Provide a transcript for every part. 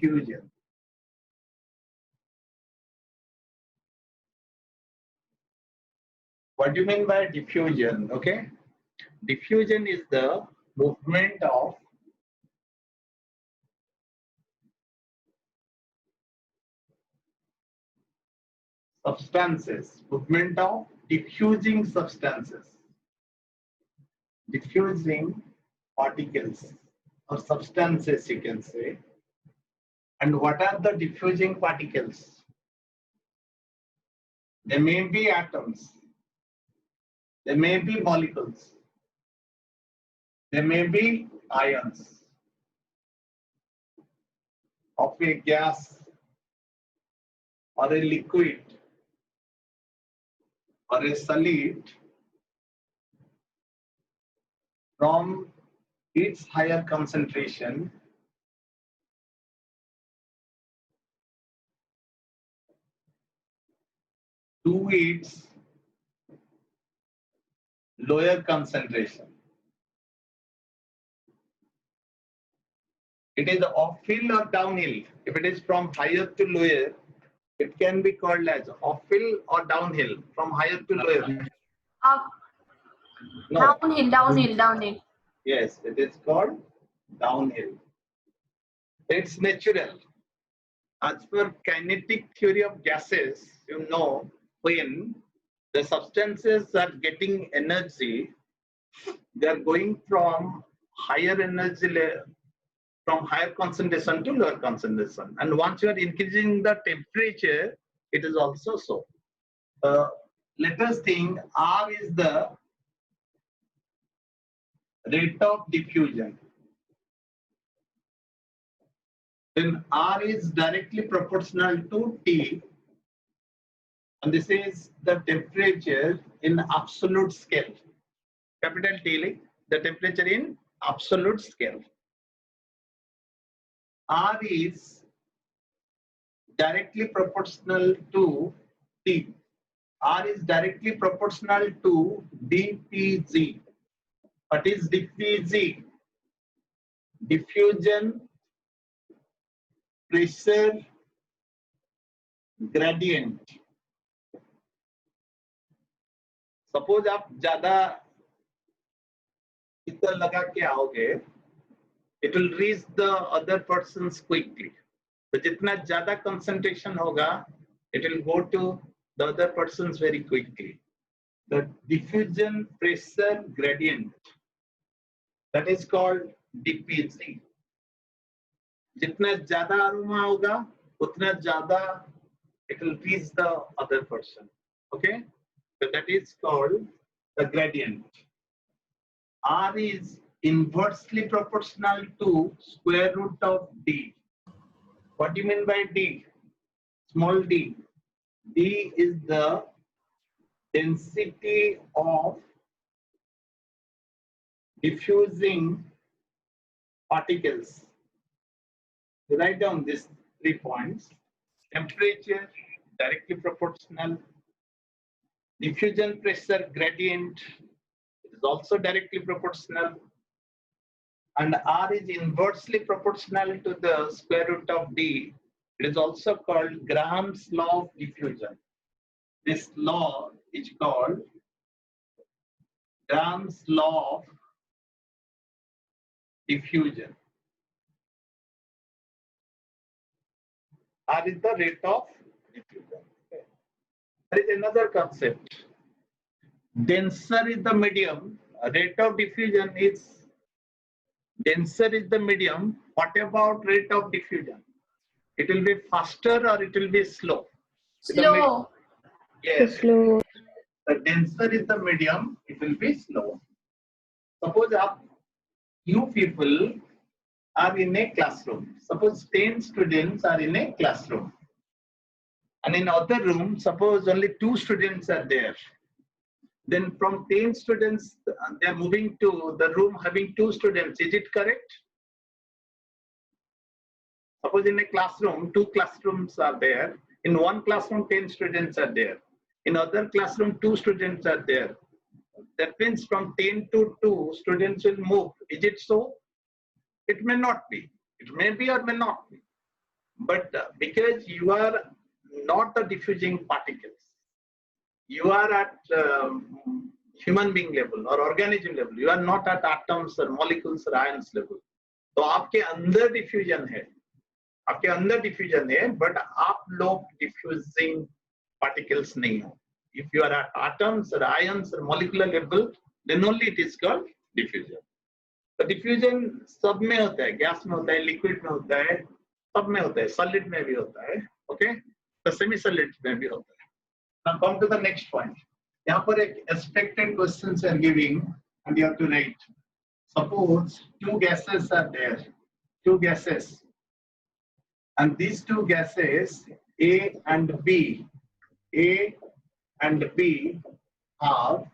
diffusion. What do you mean by diffusion? Okay, diffusion is the movement of substances, movement of diffusing substances, diffusing particles or substances, you can say. And what are the diffusing particles? They may be atoms, they may be molecules, they may be ions of a gas or a liquid or a solid from its higher concentration to its lower concentration. It is uphill or downhill. If it is from higher to lower, it can be called as uphill or downhill, from higher to lower. Up. No. Downhill. Yes, it is called downhill. It's natural. As per kinetic theory of gases, you know, when the substances are getting energy, they are going from higher energy layer, from higher concentration to lower concentration. And once you are increasing the temperature, it is also so. Let us think R is the rate of diffusion. Then R is directly proportional to T. And this is the temperature in absolute scale. Capital T, the temperature in absolute scale. R is directly proportional to T. R is directly proportional to dPg. What is dPg? Diffusion pressure gradient. Suppose आप ज़्यादा इतना लगा के आओगे, it will reach the other persons quickly. तो जितना ज़्यादा concentration होगा, it will go to the other persons very quickly. The diffusion pressure gradient, that is called dPg. जितना ज़्यादा aroma होगा, उतना ज़्यादा it will reach the other person. Okay, so that is called the gradient. R is inversely proportional to square root of D. What do you mean by D? Small d. D is the density of diffusing particles. Write down these 3 points. Temperature, directly proportional. Diffusion pressure gradient is also directly proportional. And R is inversely proportional to the square root of D. It is also called Graham's law of diffusion. This law is called Graham's law of diffusion. R is the rate of diffusion. Okay. There is another concept. Denser is the medium. Rate of diffusion is denser is the medium. What about rate of diffusion? It will be faster or it will be slow? Slow. Yes. Slow. The denser is the medium. It will be slow. Suppose you people are in a classroom. Suppose 10 students are in a classroom. And in other room, suppose only 2 students are there. Then from 10 students, they are moving to the room having 2 students. Is it correct? Suppose in a classroom, 2 classrooms are there. In one classroom, 10 students are there. In other classroom, 2 students are there. That means from 10 to 2, students will move. Is it so? It may not be. It may be or may not be. But because you are not the diffusing particles, you are at human being level or organism level, you are not at atoms or molecules or ions level. तो आपके अंदर diffusion है, आपके अंदर diffusion है, but आप लोग diffusing particles नहीं हो. If you are at atoms or ions or molecular level, then only it is called diffusion. तो diffusion सब में होता है, गैस में होता है, लिक्विड में होता है, सब में होता है, सॉलिड में भी होता है, ओके, तो सेमी सॉलिड में भी होता है. Now come to the next point. यहाँ पर एक expected questions are giving and you have to write. Suppose two gases are there, two gases, and these two gases A and B have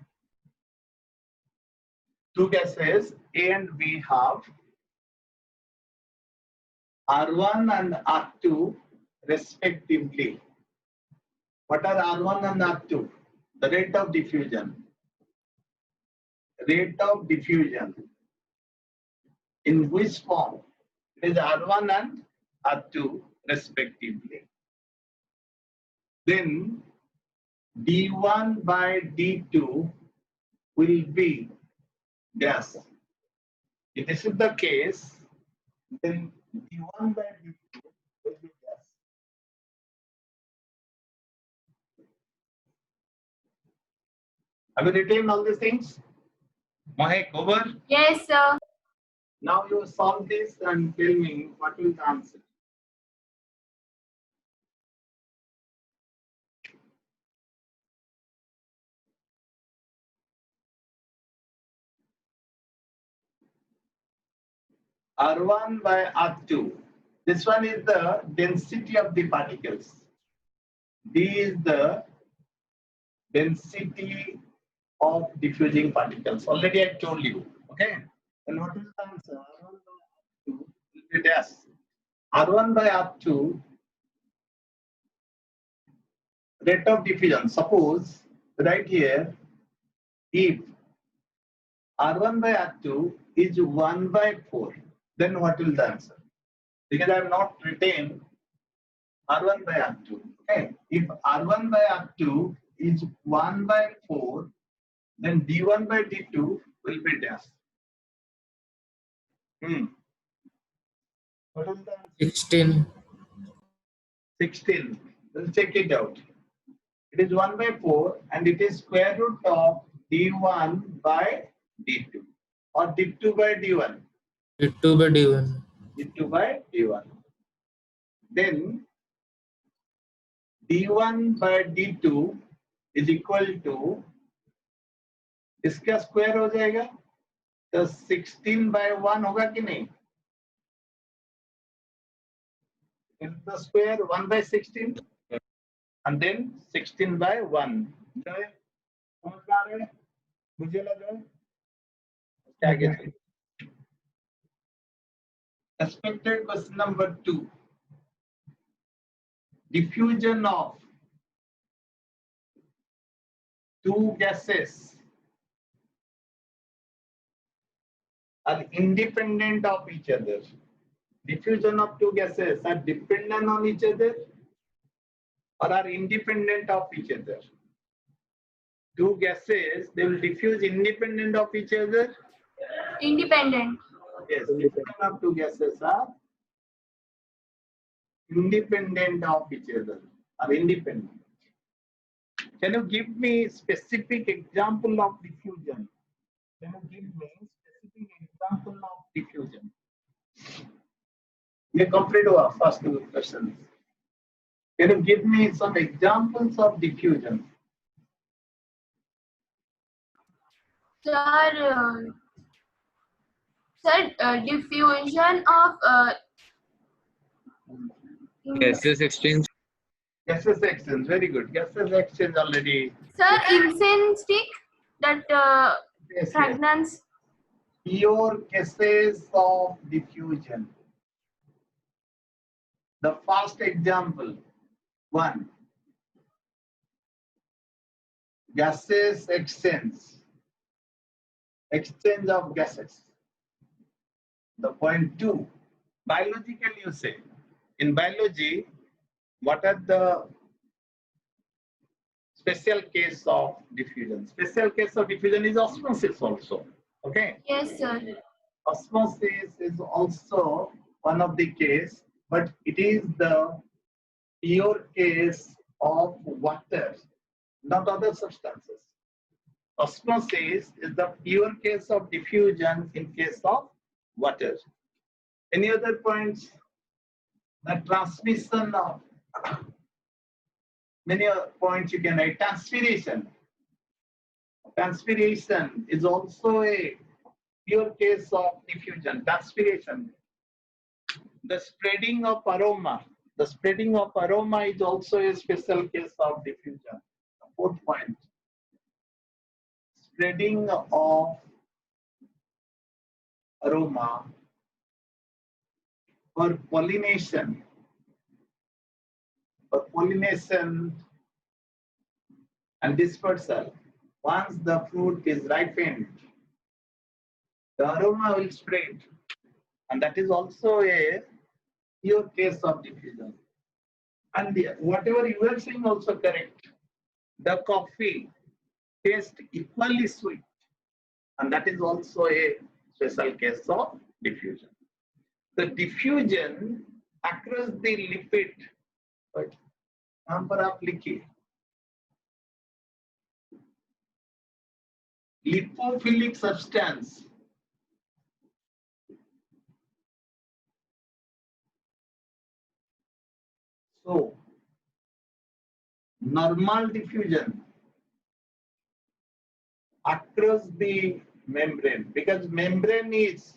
two gases A and B have R1 and R2 respectively. What are R1 and R2? The rate of diffusion. Rate of diffusion. In which form? It is R1 and R2 respectively. Then D1 by D2 will be gas. If this is the case, then D1 by D2 will be gas. Have you written all these things? Mahek, over? Yes, sir. Now you solve this and tell me what is the answer. R1 by R2. This one is the density of the particles. D is the density of diffusing particles. Already I told you. Okay. And what is the answer? R1 by R2 will be dash. R1 by R2 rate of diffusion. Suppose right here, if R1 by R2 is 1 by 4, then what will the answer? Because I have not written R1 by R2. Okay. If R1 by R2 is 1 by 4, then D1 by D2 will be dash. What is the answer? 16. 16. We'll check it out. It is 1 by 4 and it is square root of D1 by D2 or D2 by D1. D2 by D1. D2 by D1. Then D1 by D2 is equal to, इसका square हो जाएगा तो 16 by 1 होगा कि नहीं? In the square 1 by 16 and then 16 by 1. जय समझ में आ रहे हैं? मुझे लगा क्या कहते हैं? Expected question number 2. Diffusion of two gases are independent of each other. Diffusion of two gases are dependent on each other or are independent of each other. Two gases, they will diffuse independent of each other. Independent. Yes, diffusion of two gases are independent of each other. Are independent. Can you give me specific example of diffusion? Can you give me specific example of diffusion? ये complete हुआ first two questions. Can you give me some examples of diffusion? Sir, diffusion of Gases exchange. Gases exchange, very good. Gases exchange already. Sir, incense stick, that Yes, fragrance. yes. Pure cases of diffusion. The first example, 1. Gases exchange. Exchange of gases. The point 2. Biologically you say, in biology, what are the special case of diffusion? Special case of diffusion is osmosis also. Okay. Yes, sir. Osmosis is also one of the case, but it is the pure case of water, not other substances. Osmosis is the pure case of diffusion in case of water. Any other points? The transmission of many points you can write. Transpiration. Transpiration is also a pure case of diffusion. Transpiration. The spreading of aroma. The spreading of aroma is also a special case of diffusion. Fourth point. Spreading of aroma for pollination. For pollination and dispersal. Once the fruit is ripened, the aroma will spread. And that is also a pure case of diffusion. And whatever you are saying also correct. The coffee tastes equally sweet. And that is also a special case of diffusion. The diffusion across the lipid, right? Number of liquid. Lipophilic substance. So, normal diffusion across the membrane, because the membrane is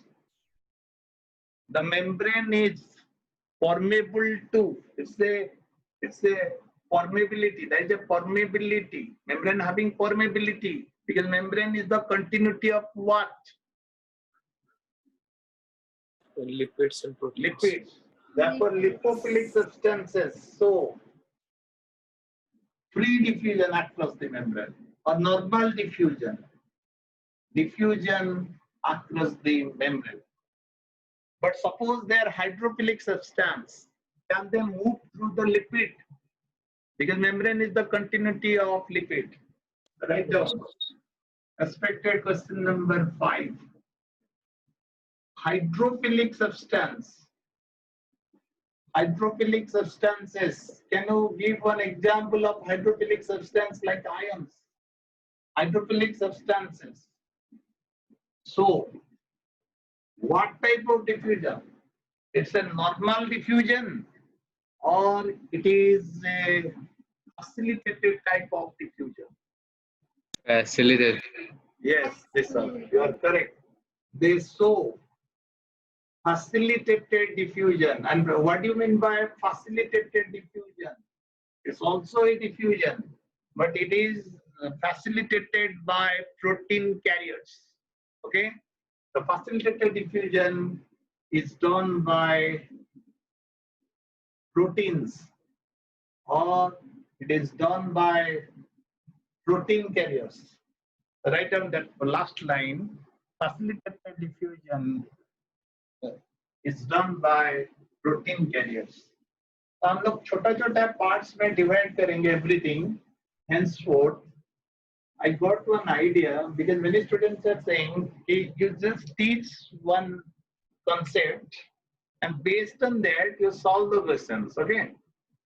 permeable to, it's a permeability, there is a permeability, membrane having permeability, because membrane is the continuity of what? Lipids and proteins. Lipids. Therefore, lipophilic substances, so free diffusion across the membrane or normal diffusion across the membrane. But suppose they are hydrophilic substance, can they move through the lipid? Because membrane is the continuity of lipid. Write down. Expected question number 5. Hydrophilic substance. Hydrophilic substances. Can you give one example of hydrophilic substance like ions? Hydrophilic substances. So, what type of diffusion? It's a normal diffusion or it is a facilitated type of diffusion? Facilitated. Yes, sir, you are correct. They show facilitated diffusion. And what do you mean by facilitated diffusion? It's also a diffusion, but it is facilitated by protein carriers. Okay? The facilitated diffusion is done by proteins or it is done by protein carriers. Write down that last line. Facilitated diffusion is done by protein carriers. तो हम लोग छोटा-छोटा parts में divide करेंगे everything. Henceforth, I got one idea because many students are saying you just teach one concept and based on that you solve the questions. Okay,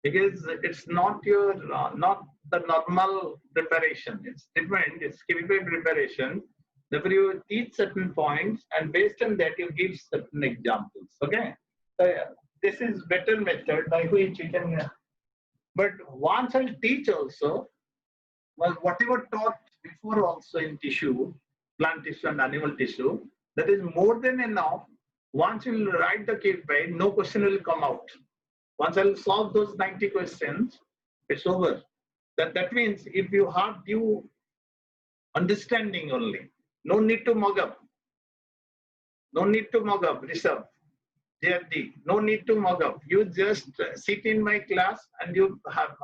because it's not your not the normal preparation. It's different. It's chemical preparation. Therefore, you teach certain points and based on that you give certain examples. Okay, so this is better method by which you can. But once I'll teach also, well, whatever taught before also in tissue, plant tissue and animal tissue, that is more than enough. Once you write the case by, no question will come out. Once I'll solve those 90 questions, it's over. That means if you have due understanding only, no need to mug up. No need to mug up, Rishabh, JFD, no need to mug up. You just sit in my class and you have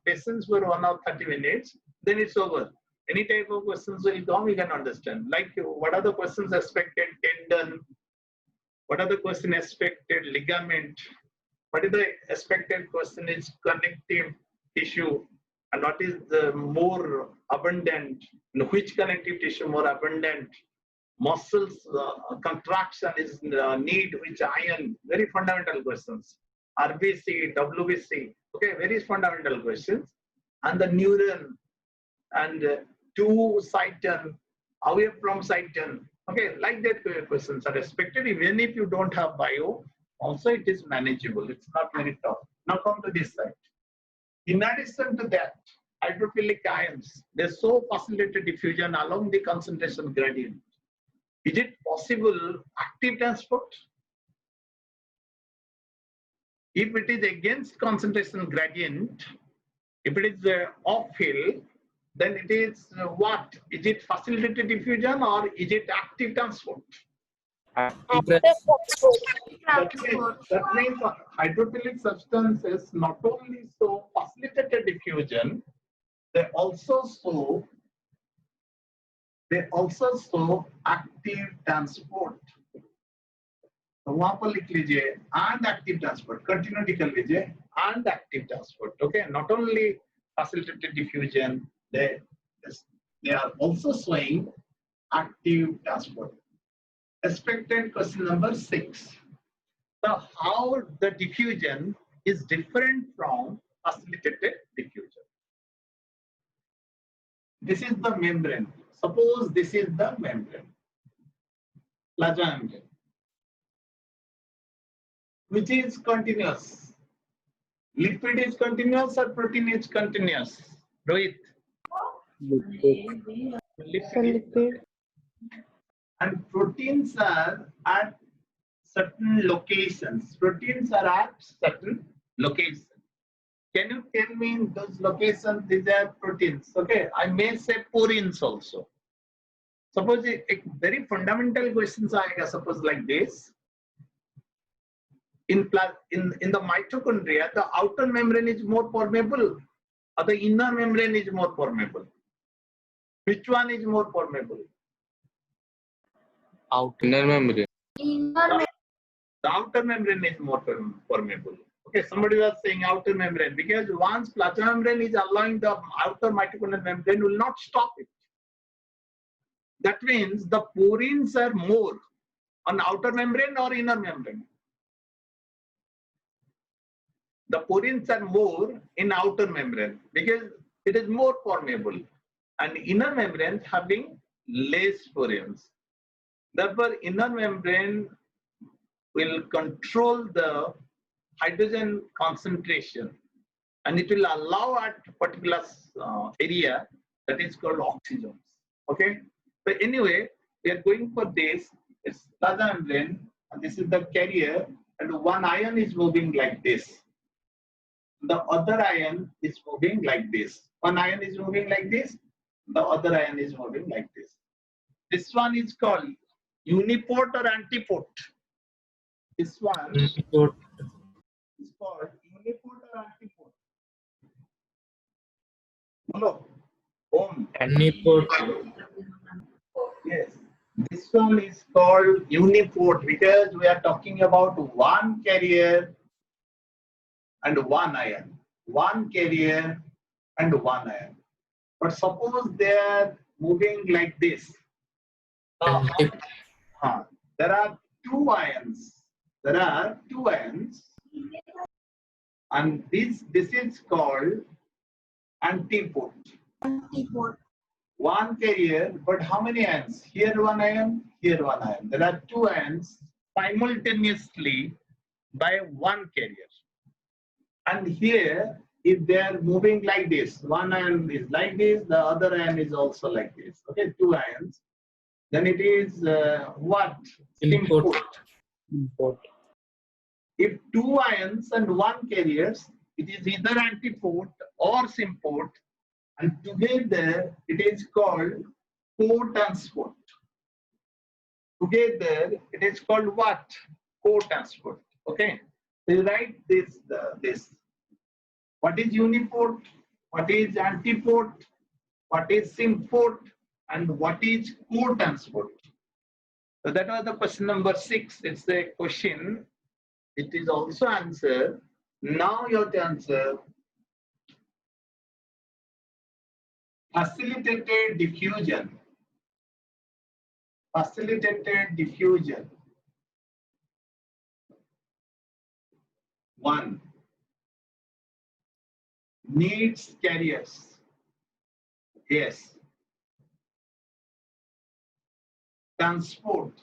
patience for 1 or 30 minutes, then it's over. Any type of questions will come, you can understand. Like what are the questions expected tendon? What are the questions expected ligament? what is the expected question is connective tissue, and what is the more abundant, which connective tissue more abundant, muscles contraction is need which iron, very fundamental questions, RBC, WBC, okay, very fundamental questions, and the neuron and to cyton, away from cyton, okay, like that questions are expected even if you don't have bio. Also, it is manageable. It's not very tough. Now come to this side. In addition to that, hydrophilic ions, they so facilitate diffusion along the concentration gradient. Is it possible active transport? If it is against concentration gradient, if it is off-fill, then it is what? Is it facilitated diffusion or is it active transport? That means hydrophilic substances not only show facilitated diffusion, they also show active transport. तो वहां पर लिख लीजिए and active transport, continuity कर लीजिए and active transport. Okay, not only facilitated diffusion, they are also showing active transport. Expected question number 6. So how the diffusion is different from facilitated diffusion? This is the membrane. Suppose this is the membrane, plasma membrane, which is continuous. Lipid is continuous or protein is continuous? Rohit? Lipid. And proteins are at certain locations. Proteins are at certain locations. Can you tell me in those locations these are proteins? Okay, I may say porins also. Suppose a very fundamental questions aayega, suppose like this. In the mitochondria, the outer membrane is more permeable or the inner membrane is more permeable? Which one is more permeable? Outer membrane. Inner The outer membrane is more permeable. Okay, somebody was saying outer membrane because once plasma membrane is allowing the outer mitochondrial membrane will not stop it. That means the porins are more on outer membrane or inner membrane. The porins are more in outer membrane because it is more permeable, and inner membrane having less porins. Therefore, inner membrane will control the hydrogen concentration, and it will allow at particular area that is called oxygens. Okay. So anyway, we are going for this. It's plasma membrane, and this is the carrier, and one ion is moving like this. The other ion is moving like this. One ion is moving like this. The other ion is moving like this. This one is called uniport or antiport. This one is called uniport or antiport. Hello. Antiport. Yes. This one is called uniport because we are talking about one carrier and one ion. One carrier and one ion. But suppose they are moving like this. There are two ions. There are two ions. And this is called antiport. Antiport. One carrier, but how many ions? Here one ion, here one ion. There are two ions simultaneously by one carrier. And here, if they are moving like this, one ion is like this, the other ion is also like this. Okay, two ions. Then it is what? Import. If two ions and one carriers, it is either antiport or symport, and together it is called co-transport. Together it is called what? Co-transport. Okay. So you write this. What is uniport? What is antiport? What is symport? And what is co-transport? So that was the question number 6. It's a question. It is also answered Now you have to answer facilitated diffusion. Facilitated diffusion. 1. Needs carriers. Yes. Transport.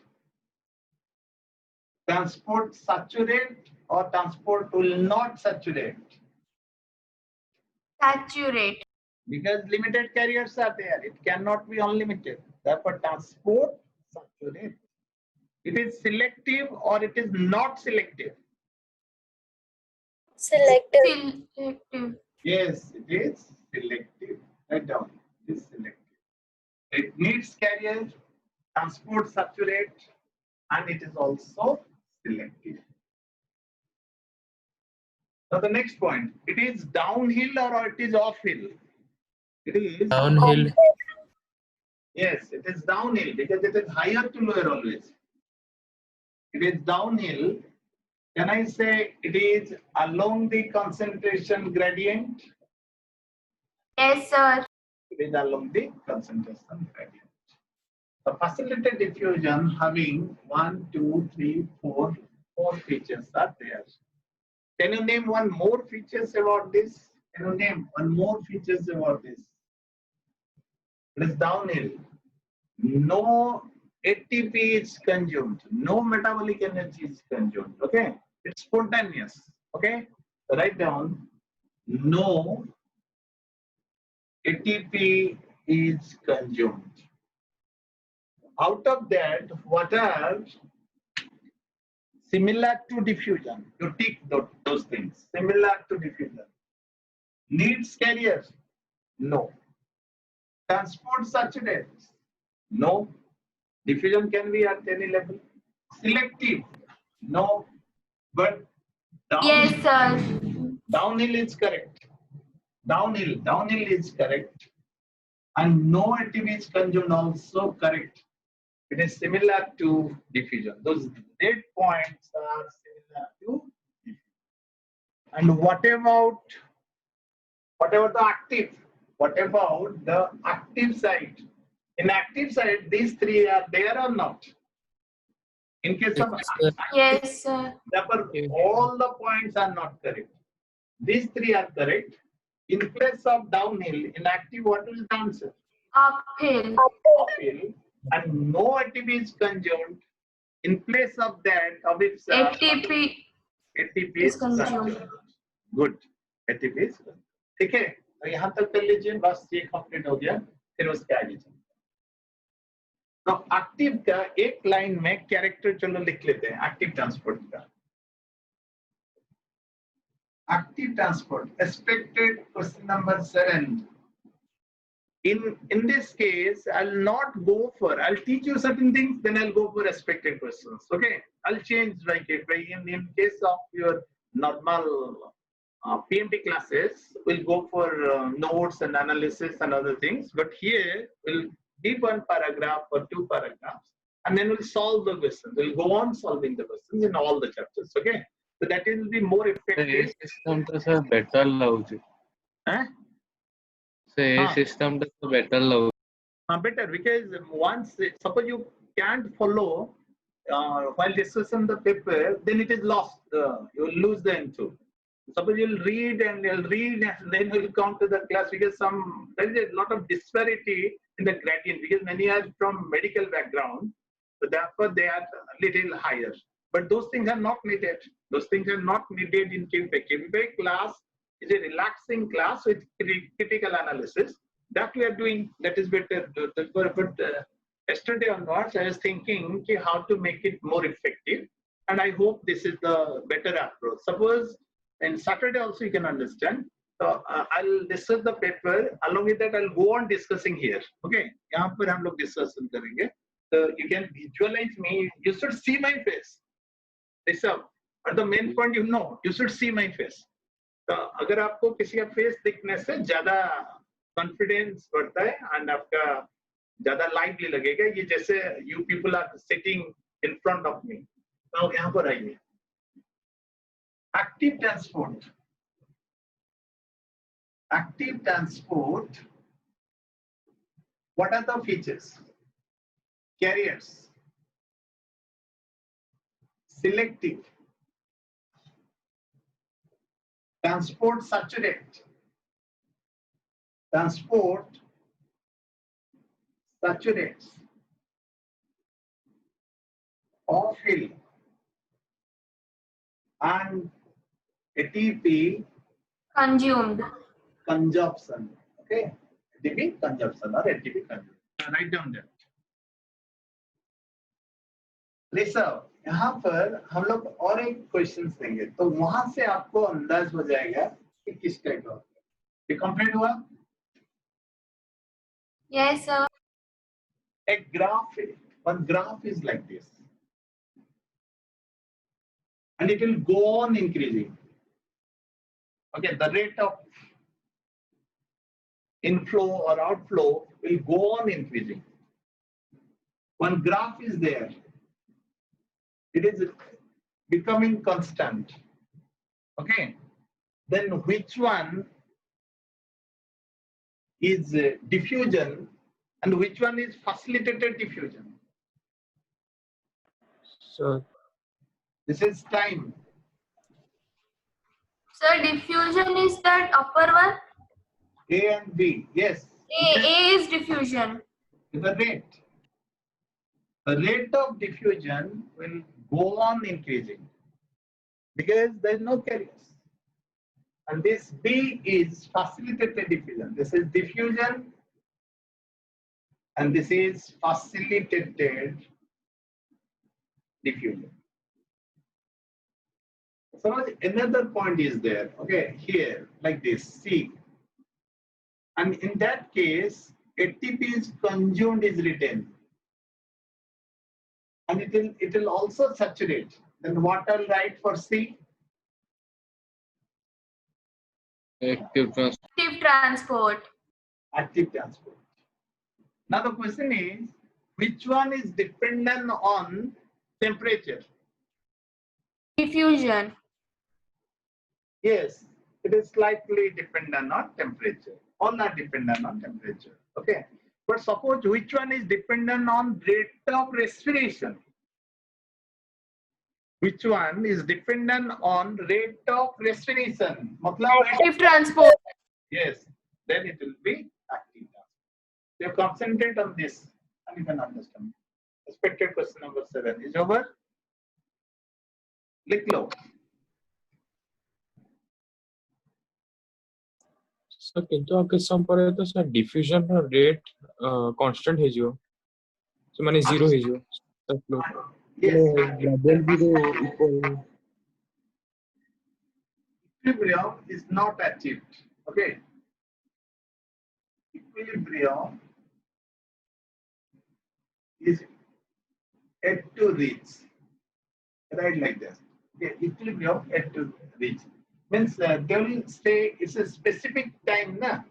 Transport saturate or transport will not saturate? Saturate. Because limited carriers are there. It cannot be unlimited. Therefore, transport saturate. It is selective or it is not selective? Selective. Yes, it is selective. Write down. It is selective. It needs carrier, transport saturate, and it is also selective. Now the next point. It is downhill or it is uphill? It is Downhill. Yes, it is downhill because it is higher to lower always. It is downhill. Can I say it is along the concentration gradient? Yes, sir. It is along the concentration gradient. The facilitated diffusion having 1, 2, 3, 4 features are there. Can you name one more features about this? Can you name one more features about this? It is downhill. No ATP is consumed. No metabolic energy is consumed. Okay, it's spontaneous. Okay, write down. No ATP is consumed. Out of that, what are similar to diffusion? You tick those things. Similar to diffusion. Needs carriers? No. Transport saturates? No. Diffusion can be at any level. Selective? No. But Yes, sir. downhill is correct. Downhill is correct. And no ATP is consumed also correct. It is similar to diffusion. Those red points are similar to diffusion. And what about the active? What about the active site? In active site, these three are there or not? In case of Yes, sir. therefore, all the points are not correct. These three are correct. In place of downhill, in active, what is the answer? Uphill. Uphill. And no ATP is consumed. In place of that, of its ATP ATP is is consumed. consumed. Good. ATP is consumed. ठीक है, तो यहाँ तक कर लीजिए, बस ये complete हो गया, फिर उसके आगे चलते हैं। तो एक्टिव का एक लाइन में कैरेक्टर चलो लिख लेते हैं, एक्टिव ट्रांसपोर्ट का। Active transport, expected question number 7. In this case, I'll not go for, I'll teach you certain things, then I'll go for expected questions. Okay, I'll change like it. In case of your normal PMT classes, we'll go for notes and analysis and other things. But here, we'll give one paragraph or two paragraphs, and then we'll solve the questions. We'll go on solving the questions in all the chapters. Okay. So that will be more effective. System to better love. Say system to better love. Better because once suppose you can't follow while discussing the paper, then it is lost. You will lose the info. Suppose you'll read and then you'll come to the class because there is a lot of disparity in the gradient because many are from medical background, so therefore they are a little higher. But those things are not needed. Those things are not needed in KVPA. KVPA class is a relaxing class with critical analysis. That we are doing, that is better. But yesterday onwards, I was thinking how to make it more effective. And I hope this is the better approach. Suppose and Saturday also you can understand. So I'll discuss the paper. Along with that, I'll go on discussing here. Okay, यहाँ पर हम लोग discussion करेंगे. So you can visualize me. You should see my face. But the main point, you should see my face. तो अगर आपको किसी का face दिखने से ज़्यादा confidence बढ़ता है and आपका ज़्यादा lively लगेगा. ये जैसे you people are sitting in front of me. तो यहाँ पर आइए. Active transport. Active transport. What are the features? Carriers. Selective. Transport saturate. Transport saturates. Or fill. And ATP Consumed. consumption. Okay, ATP consumption or ATP consumption. Write down that. Rishabh, यहाँ पर हम लोग और एक क्वेश्चन देंगे तो वहां से आपको अंदाज हो जाएगा कि किस टाइप का ये कंप्लीट हुआ. Yes, sir. A graph, one graph is like this and it will go on increasing. Okay, the rate of inflow or outflow will go on increasing. One graph is there. It is becoming constant. Okay, then which one is diffusion and which one is facilitated diffusion? So This is time. Sir, diffusion is that upper one. A and B. Yes. A is diffusion. The rate. The rate of diffusion will go on increasing because there is no carriers. And this B is facilitated diffusion. This is diffusion and this is facilitated diffusion. So another point is there. Okay, here like this, C. And in that case, ATP is consumed is retained. And it will also saturate. Then what I'll write for C? Active transport. Active transport. Active transport. Now the question is, which one is dependent on temperature? Diffusion. Yes, it is slightly dependent on temperature. All are dependent on temperature. Okay. But suppose which one is dependent on rate of respiration? Which one is dependent on rate of respiration? Active transport. Yes, then it will be active transport. You concentrate on this and you can understand. Expected question number 7 is over. लिख लो. Sir किंतु आगे सम परे तो sir diffusion rate constant है जो सो माने zero है जो sir flow Yes. Double zero equal Equilibrium is not achieved. Okay. Equilibrium is yet to reach. Right like this. Okay. Equilibrium yet to reach. Means they will say it's a specific time. Na?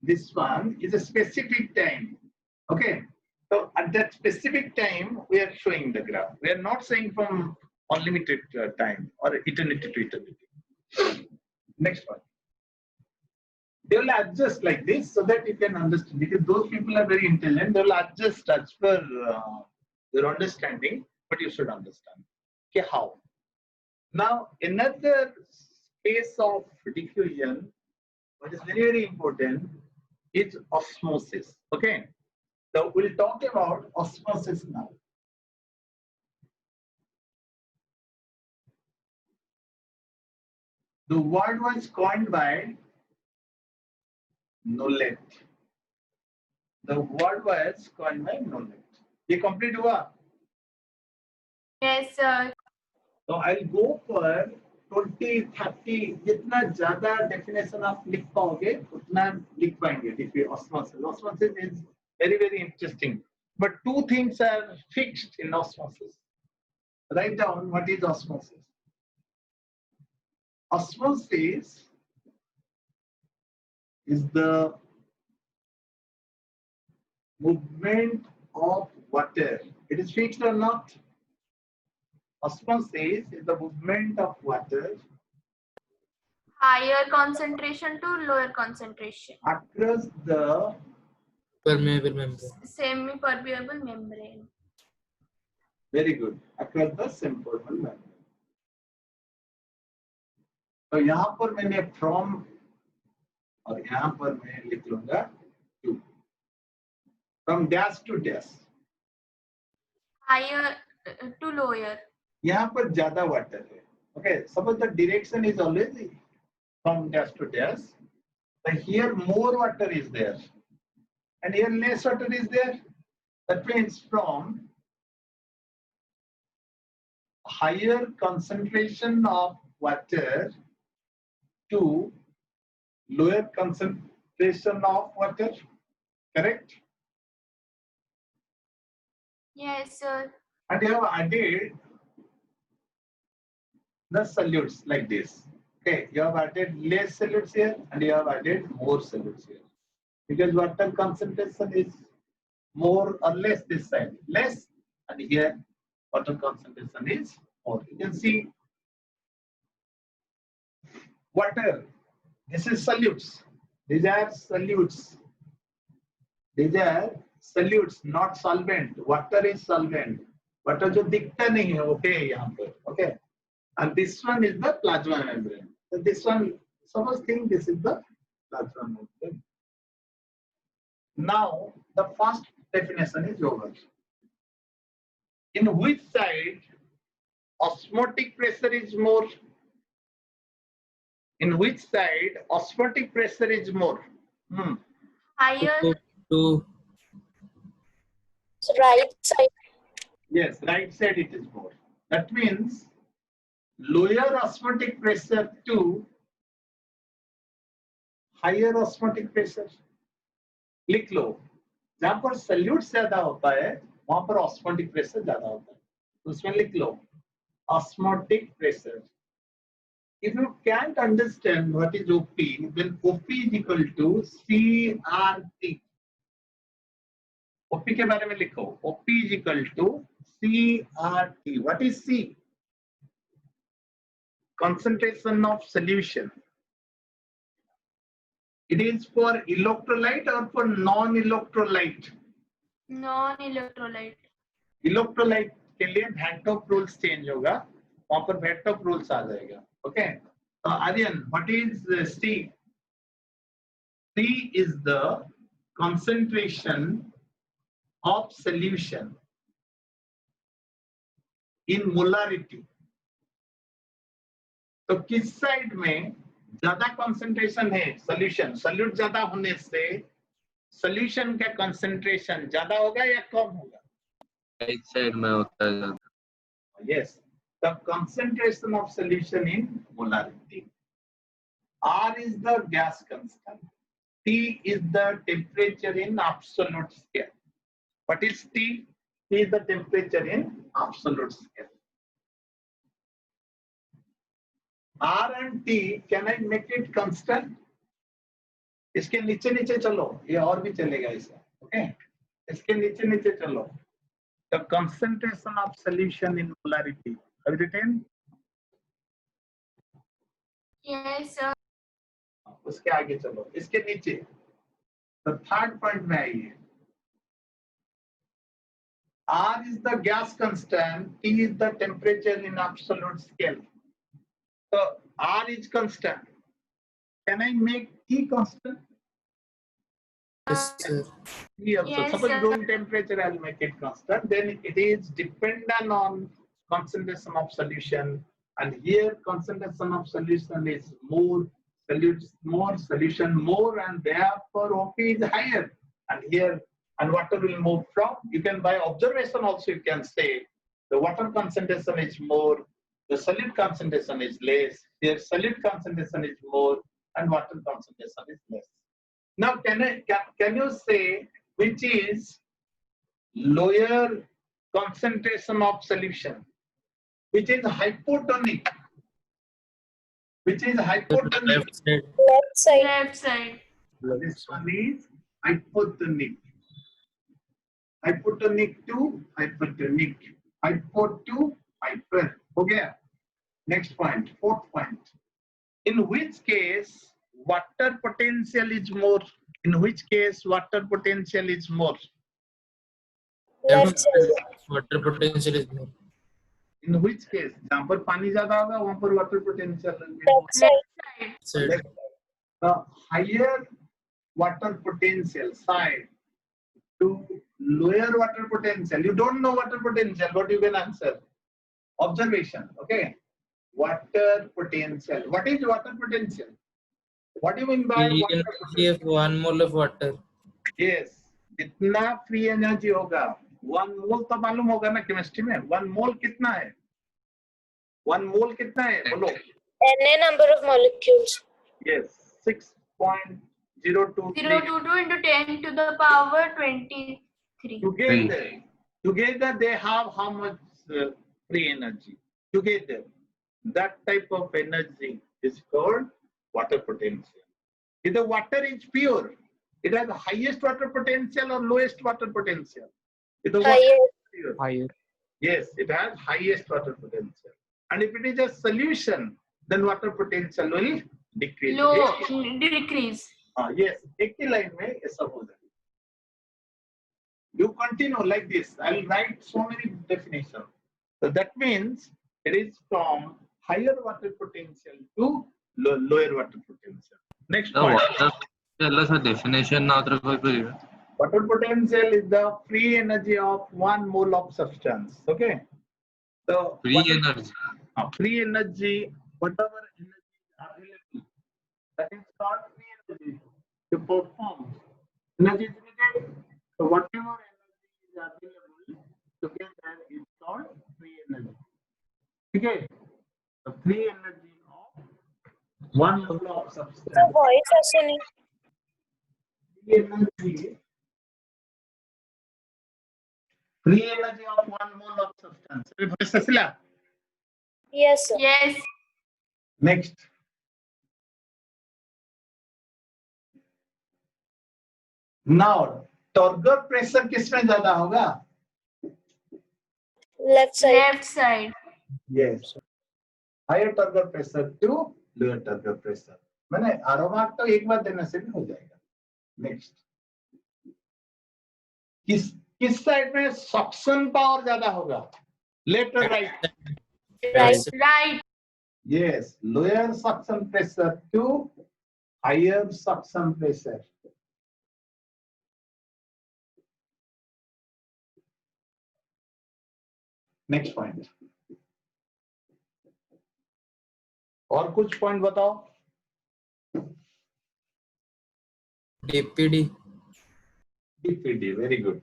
This one is a specific time. Okay. So at that specific time, we are showing the graph. We are not saying from unlimited time or eternity to eternity. Next one. They will adjust like this so that you can understand. Because those people are very intelligent, they will adjust as per their understanding, but you should understand. Okay, how? Now, another case of diffusion, what is very, very important, is osmosis. Okay, so we'll talk about osmosis now. The word was coined by Nollet. The word was coined by Nollet. ये complete हुआ? Yes, sir. So I'll go for 20, 30, जितना ज़्यादा definition आप लिख पाओगे, उतना लिख पाएंगे. If osmosis. Osmosis is very, very interesting. But two things are fixed in osmosis. Write down what is osmosis. Osmosis is the movement of water. It is fixed or not? Osmosis is the movement of water Higher concentration to lower concentration. across the permeable membrane. Semi-permeable membrane. very good across the semi-permeable membrane. तो यहाँ पर मैंने from और यहाँ पर मैं लिख लूंगा to. From dash to dash. Higher to lower. यहाँ पर ज्यादा वाटर है. Okay, suppose the direction is always from dash to dash. But here more water is there, and here less water is there. That means from higher concentration of water to lower concentration of water. Correct? Yes, sir. And you have added the solutes like this. Okay, you have added less solutes here and you have added more solutes here. Because water concentration is more or less this side. Less, and here water concentration is more. You can see water. This is solutes. These are solutes. These are solutes, not solvent. Water is solvent. Water जो दिखता नहीं है, okay यहाँ पर, okay. And this one is the plasma membrane. So this one, suppose think this is the plasma membrane. Now the first definition is over. In which side osmotic pressure is more? In which side osmotic pressure is more? Higher. To Right side. Yes, right side it is more. That means lower osmotic pressure to higher osmotic pressure. लिख लो, जहां पर salute ज्यादा होता है वहां पर osmotic pressure ज्यादा होता है, तो उसमें लिख लो osmotic pressure. If you can't understand what is OP, then OP is equal to CRT. OP के बारे में लिखो, OP is equal to CRT. What is C? Concentration of solution. It is for electrolyte or for non-electrolyte? Non-electrolyte. Electrolyte के लिए Van't rules change होगा, वहां पर Van't rules आ जाएगा. Okay. Aryan, what is C? C is the concentration of solution in molarity. तो किस side में ज्यादा कंसंट्रेशन है सॉल्यूशन? सॉल्यूट ज्यादा होने से सॉल्यूशन का कंसंट्रेशन ज्यादा होगा या कम होगा? राइट साइड में होता है ज्यादा. Yes, the concentration of solution in molarity. R is the gas constant. T is the temperature in absolute scale. What is T? T is the temperature in absolute scale. R and T, can I make it constant? इसके नीचे नीचे चलो, ये और भी चलेगा इसे. Okay? इसके नीचे नीचे चलो. The concentration of solution in molarity. Have you written? Yes, sir. उसके आगे चलो, इसके नीचे. The third point में आइए. R is the gas constant, T is the temperature in absolute scale. So R is constant. Can I make T constant? Yes, sir. T also. Yes, Suppose sir. room temperature, I'll make it constant. Then it is dependent on concentration of solution. And here concentration of solution is more, solution more, and therefore OP is higher. And here, and water will move from, you can by observation also you can say the water concentration is more, the solid concentration is less, here solid concentration is more, and water concentration is less. Now can you say which is lower concentration of solution? Which is hypotonic? Which is hypotonic? Left side. Left side. Left side. This one is hypotonic. Hypotonic to hypertonic. Hypo to hyper हो गया. Next point, fourth point. In which case water potential is more? In which case water potential is more? Left side. Water potential is more. In which case? जहाँ पर पानी ज्यादा होगा वहाँ पर water potential will be more. Left side. Side. Side. Left side. The higher water potential side to lower water potential. You don't know water potential, but you can answer. Observation. Okay. Water potential. What is water potential? What do you mean by Free water energy potential? of 1 mole of water. Yes. जितना free energy होगा 1 मोल तो मालूम होगा ना chemistry में. 1 मोल कितना है? 1 मोल कितना है बोलो. Na number of molecules. Yes. 6.023. 022 into 10 to the power 23. Together they have how much free energy? Together. That type of energy is called water potential. If the water is pure, it has highest water potential or lowest water potential? If the water Higher. is pure, Higher. yes, it has highest water potential. And if it is a solution, then water potential will decrease. Low decrease. Yes, एक ही line में ये सब हो जाएगा. You continue like this. I will write so many definitions. So that means it is from higher water potential to lower water potential. Next The point. water tell us a definition now. Water potential is the free energy of 1 mole of substance. Okay. So Free energy. free energy, whatever energy is available, that is called free energy to perform. Energy is needed. So whatever energy is available together is called free energy. Okay. The free energy of 1 mole of The substance. voice also. Free energy of 1 mole of substance. Cecilia. Yes, sir. Yes. Next. Now, turgor pressure किसमें ज्यादा होगा? Left side. Left side. Yes. Higher turgor pressure to lower turgor pressure. मैंने आरो mark तो एक बार देने से भी हो जाएगा. Next. किस साइड में सक्शन पावर ज्यादा होगा? Left or right? Right. Right. Yes. Lower suction pressure to higher suction pressure. Next point. और कुछ पॉइंट बताओ. DPD. DPD, very good.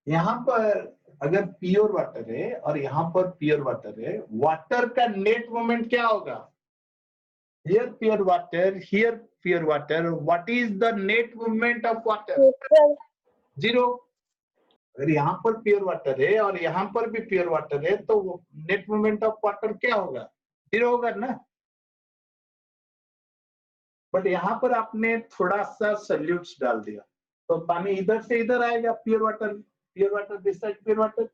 यहाँ पर अगर प्योर वाटर है और यहाँ पर प्योर वाटर है, वाटर का नेट मोमेंट क्या होगा? Here pure water, here pure water. What is the net movement of water? Neutral. 0. अगर यहाँ पर प्योर वाटर है और यहाँ पर भी प्योर वाटर है तो नेट मूवमेंट ऑफ वाटर क्या होगा? 0 होगा ना. बट यहाँ पर आपने थोड़ा सा सॉल्यूट्स डाल दिया तो पानी इधर से इधर आएगा. Pure water this side pure water.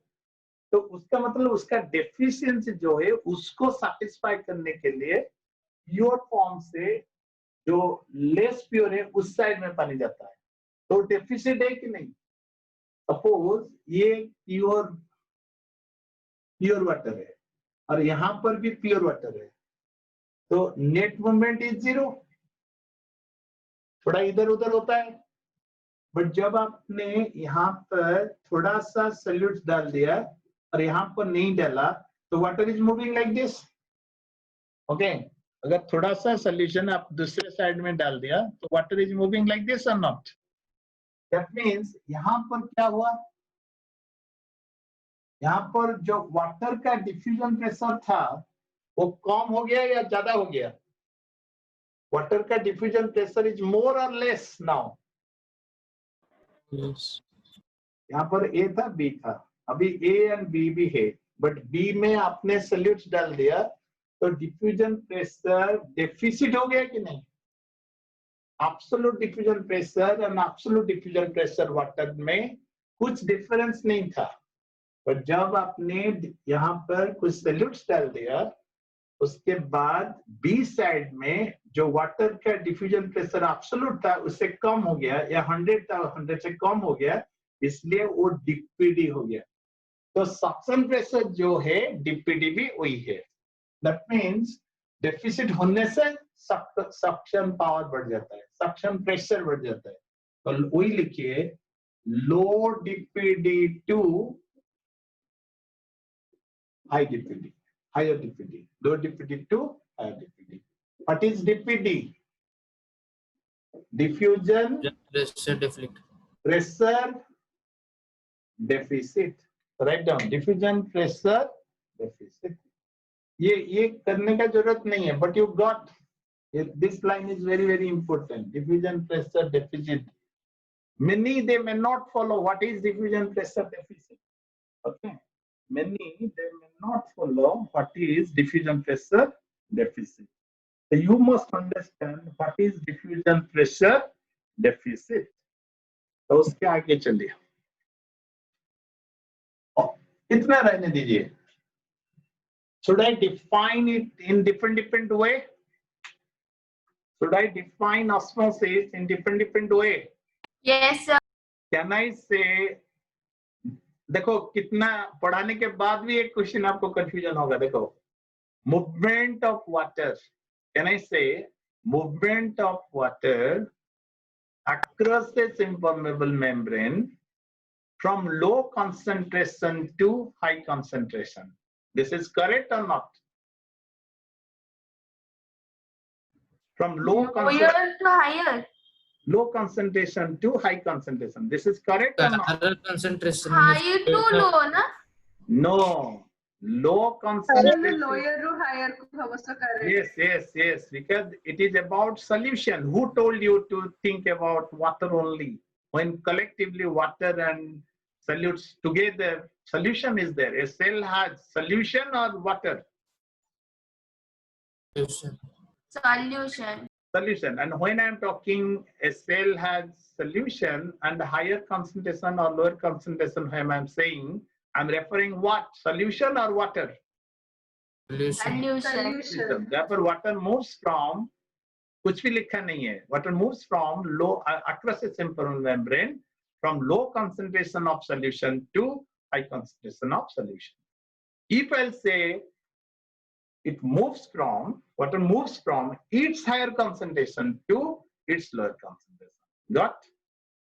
तो उसका मतलब उसका डेफिशिएंसी जो है उसको सैटिस्फाई करने के लिए प्योर फॉर्म से जो लेस प्योर है उस साइड में पानी जाता है. तो डेफिशिएंट है कि नहीं? सपोज ये प्योर वाटर है और यहाँ पर भी प्योर वाटर है तो नेट मूवमेंट इज 0. थोड़ा इधर उधर होता है. बट जब आपने यहाँ पर थोड़ा सा सॉल्यूट डाल दिया और यहाँ पर नहीं डाला तो water is moving like this. Okay. अगर थोड़ा सा सॉल्यूशन आप दूसरे साइड में डाल दिया तो water is moving like this और नॉट. दैट मीन्स यहाँ पर क्या हुआ? यहाँ पर जो वाटर का डिफ्यूजन प्रेशर था वो कम हो गया या ज्यादा हो गया? वाटर का डिफ्यूजन प्रेशर इज मोर और लेस नाउ. Yes. यहाँ पर ए था बी था. अभी ए एंड बी भी है बट बी में आपने सॉल्यूट्स डाल दिया तो डिफ्यूजन प्रेशर डेफिसिट हो गया कि नहीं? Absolute diffusion pressure and absolute diffusion pressure water में कुछ डिफरेंस नहीं था. पर जब आपने यहाँ पर कुछ सॉल्यूट्स डाल दिया, उसके बाद बी साइड में जो वाटर का डिफ्यूजन प्रेशर एब्सोल्यूट था उससे कम हो गया, या 100 था 100 से कम हो गया, इसलिए वो डीपीडी हो गया। तो सक्शन प्रेशर जो है डीपीडी भी वही है। दैट मीन्स डेफिसिट होने से सक्शन पावर बढ़ जाता है, सक्शन प्रेशर बढ़ जाता है। तो वही लिखिए, low DPD to high DPD, higher DPD, low DPD to higher DPD. What is DPD? Diffusion Pressure deflect. pressure deficit. Write down diffusion pressure deficit. ये करने का जरूरत नहीं है, but you got this line is very important. Diffusion pressure deficit. Many they may not follow what is diffusion pressure deficit. Okay. Many they may not follow what is diffusion pressure deficit. So you must understand what is diffusion pressure deficit. तो उसके आगे चलिए, इतना रहने दीजिए. Should I define it in different way? Should I define osmosis in different way? Yes, sir. Can I say, देखो कितना पढ़ाने के बाद भी एक क्वेश्चन आपको कंफ्यूजन होगा. देखो, movement of water. Can I say movement of water across its impermeable membrane from low concentration to high concentration? This is correct or not? From low concentration to high concentration. This is correct or not? Higher concentration. High to low, na? No. Low concentration. Lower to higher. Yes. Because it is about solution. Who told you to think about water only? When collectively water and solutes together, solution is there. A cell has solution or water? Solution. Solution. And when I am talking a cell has solution and higher concentration or lower concentration, when I am saying, I am referring what? Solution or water? Solution. Therefore, water moves from, कुछ भी लिखा नहीं है. Water moves from low across its impermeable membrane from low concentration of solution to high concentration of solution. If I'll say it moves from, water moves from its higher concentration to its lower concentration. Got?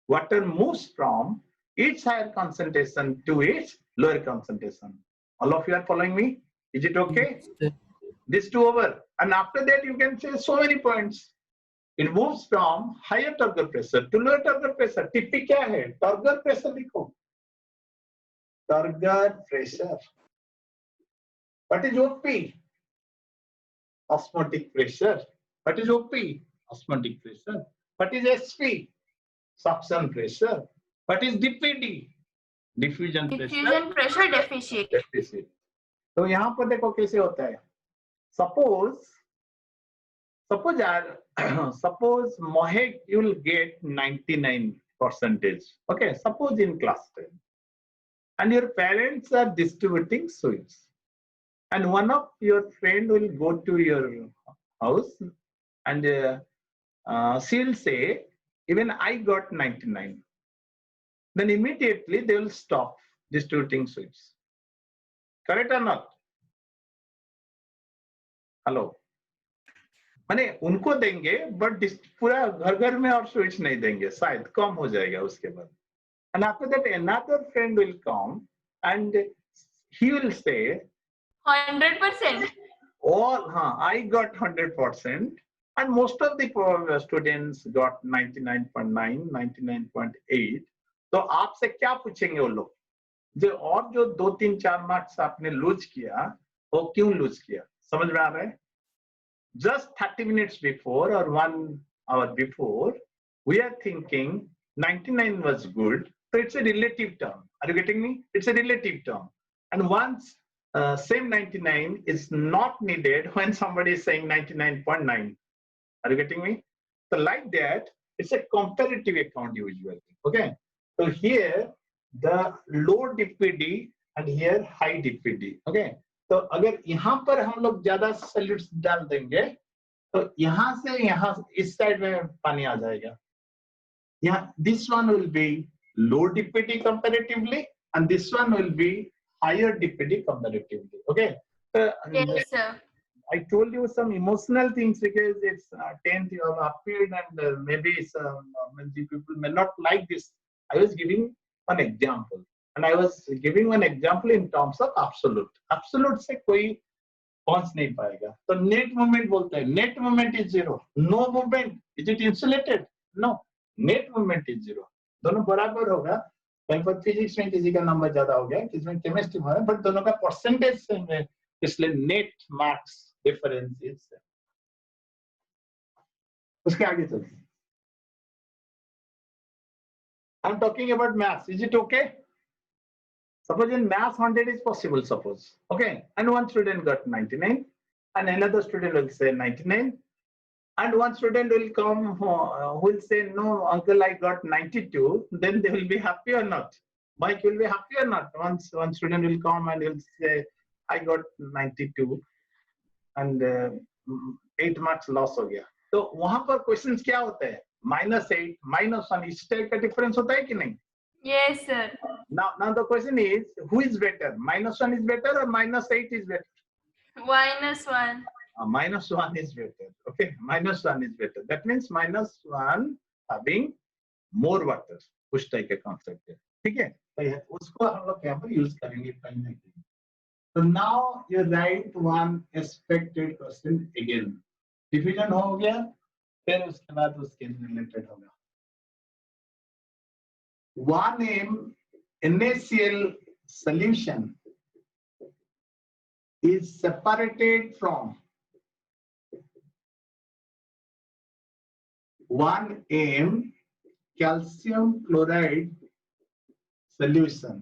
Water moves from its higher concentration to its lower concentration. All of you are following me? Is it okay? This two over. And after that, you can say so many points. It moves from higher turgor pressure to lower turgor pressure. TP क्या है? Turgor pressure लिखो. Turgor pressure. What is OP? Osmotic pressure. What is OP? Osmotic pressure. What is SP? Suction pressure. What is DPD? Diffusion pressure deficit. तो यहाँ पर देखो कैसे होता है. Suppose Mohik you will get 99%. Okay, suppose in class 10. And your parents are distributing sweets. And one of your friend will go to your house and she'll say, even I got 99. Then immediately they will stop distributing sweets. Correct or not? Hello. माने उनको देंगे but पूरा घर में और sweets नहीं देंगे, शायद कम हो जाएगा उसके बाद. And after that another friend will come and he will say 100%. all I got 100% and most of the students got 99.9, 99.8. तो आपसे क्या पूछेंगे वो लोग, जो 2-3-4 मार्क्स आपने लूज किया वो क्यों लूज किया? समझ में आ रहा है? Just 30 minutes before or 1 hour before, we are thinking 99 was good. So it's a relative term. Are you getting me? It's a relative term. And once same 99 is not needed when somebody is saying 99.9. Are you getting me? So like that, it's a comparative account usually. Okay. So here, the low DPD and here high DPD. Okay, तो अगर यहाँ पर हम लोग ज्यादा solutes डाल देंगे तो यहाँ से यहाँ इस साइड में पानी आ जाएगा. यहाँ this one will be low DPD comparatively and this one will be higher DPD comparatively. Okay. Yes, sir. I told you some emotional things because it's 10th you have appeared and maybe some people may not like this. I was giving an example and I was giving an example in terms of absolute. Absolute से कोई पहुंच नहीं पाएगा. तो net movement बोलते हैं. Net movement is zero. No movement. Is it insulated? No. Net movement is zero. दोनों बराबर होगा. कहीं पर फिजिक्स में किसी का नंबर ज्यादा हो गया, किसी में केमिस्ट्री में, बट दोनों का परसेंटेज सेम है, इसलिए net marks difference is same. उसके आगे चलते हैं. I am talking about maths. Is it okay? Suppose in math 100 is possible, suppose. Okay, and one student got 99 and another student will say 99 and one student will come who will say, no uncle, I got 92. Then they will be happy or not? Mike will be happy or not? Once one student will come and he'll say, I got 92 and 8 marks loss हो गया. तो वहां पर questions क्या होते हैं? -8, -1 इस type का डिफरेंस होता है कि नहीं? Yes, sir. Now the question is, who is better? -1 is better or -8 is better? -1. -1 is better. Okay, -1 is better. That means -1 having more water. उस टाइप का कॉन्सेप्ट है. ठीक है, तो उसको हम लोग यहाँ पर यूज करेंगे कहीं ना कहीं. So now you write one expected question again. Diffusion हो गया, फिर उसके बाद उसके रिलेटेड होगा. 1m NaCl solution is separated from 1m calcium chloride solution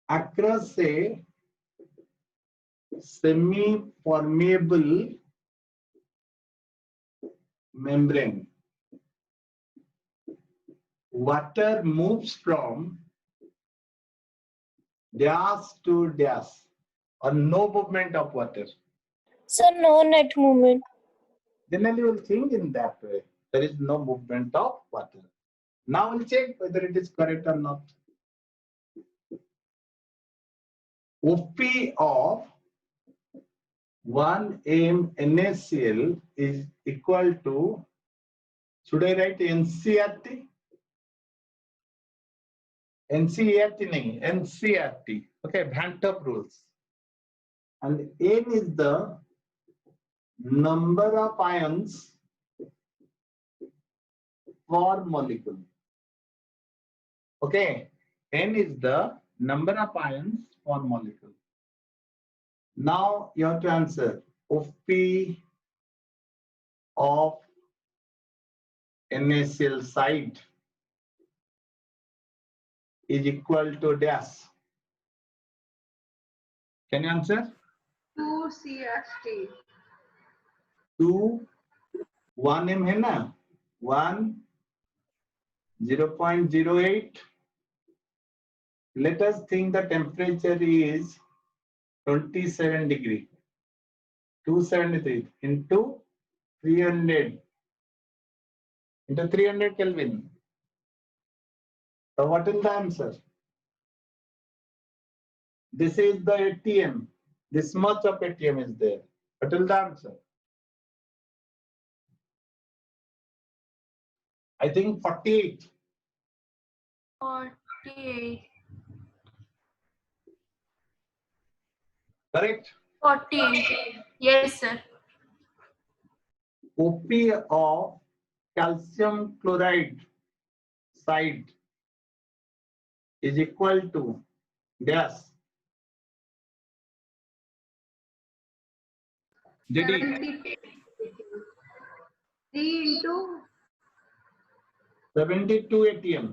across a semi-permeable membrane. Water moves from dash to dash, or no movement of water. So no net movement. Generally, you will think in that way. There is no movement of water. Now we'll check whether it is correct or not. OP of 1m NaCl is equal to, should I write NCRT? NCERT nahi, NCRT. Okay, Van Top rules. And N is the number of ions per molecule. Okay, N is the number of ions per molecule. Now you have to answer OP of NaCl side is equal to dash. Can you answer? 2 CST. 2 1m है ना, 1 0.08. Let us think the temperature is 27 degree. 273 into 300 into 300 Kelvin. So what is the answer? This is the ATM. This much of ATM is there. What is the answer? I think 48. 48. Correct? 48. Yes, sir. OP of calcium chloride side is equal to dash. JD. 3 into. 72 ATM.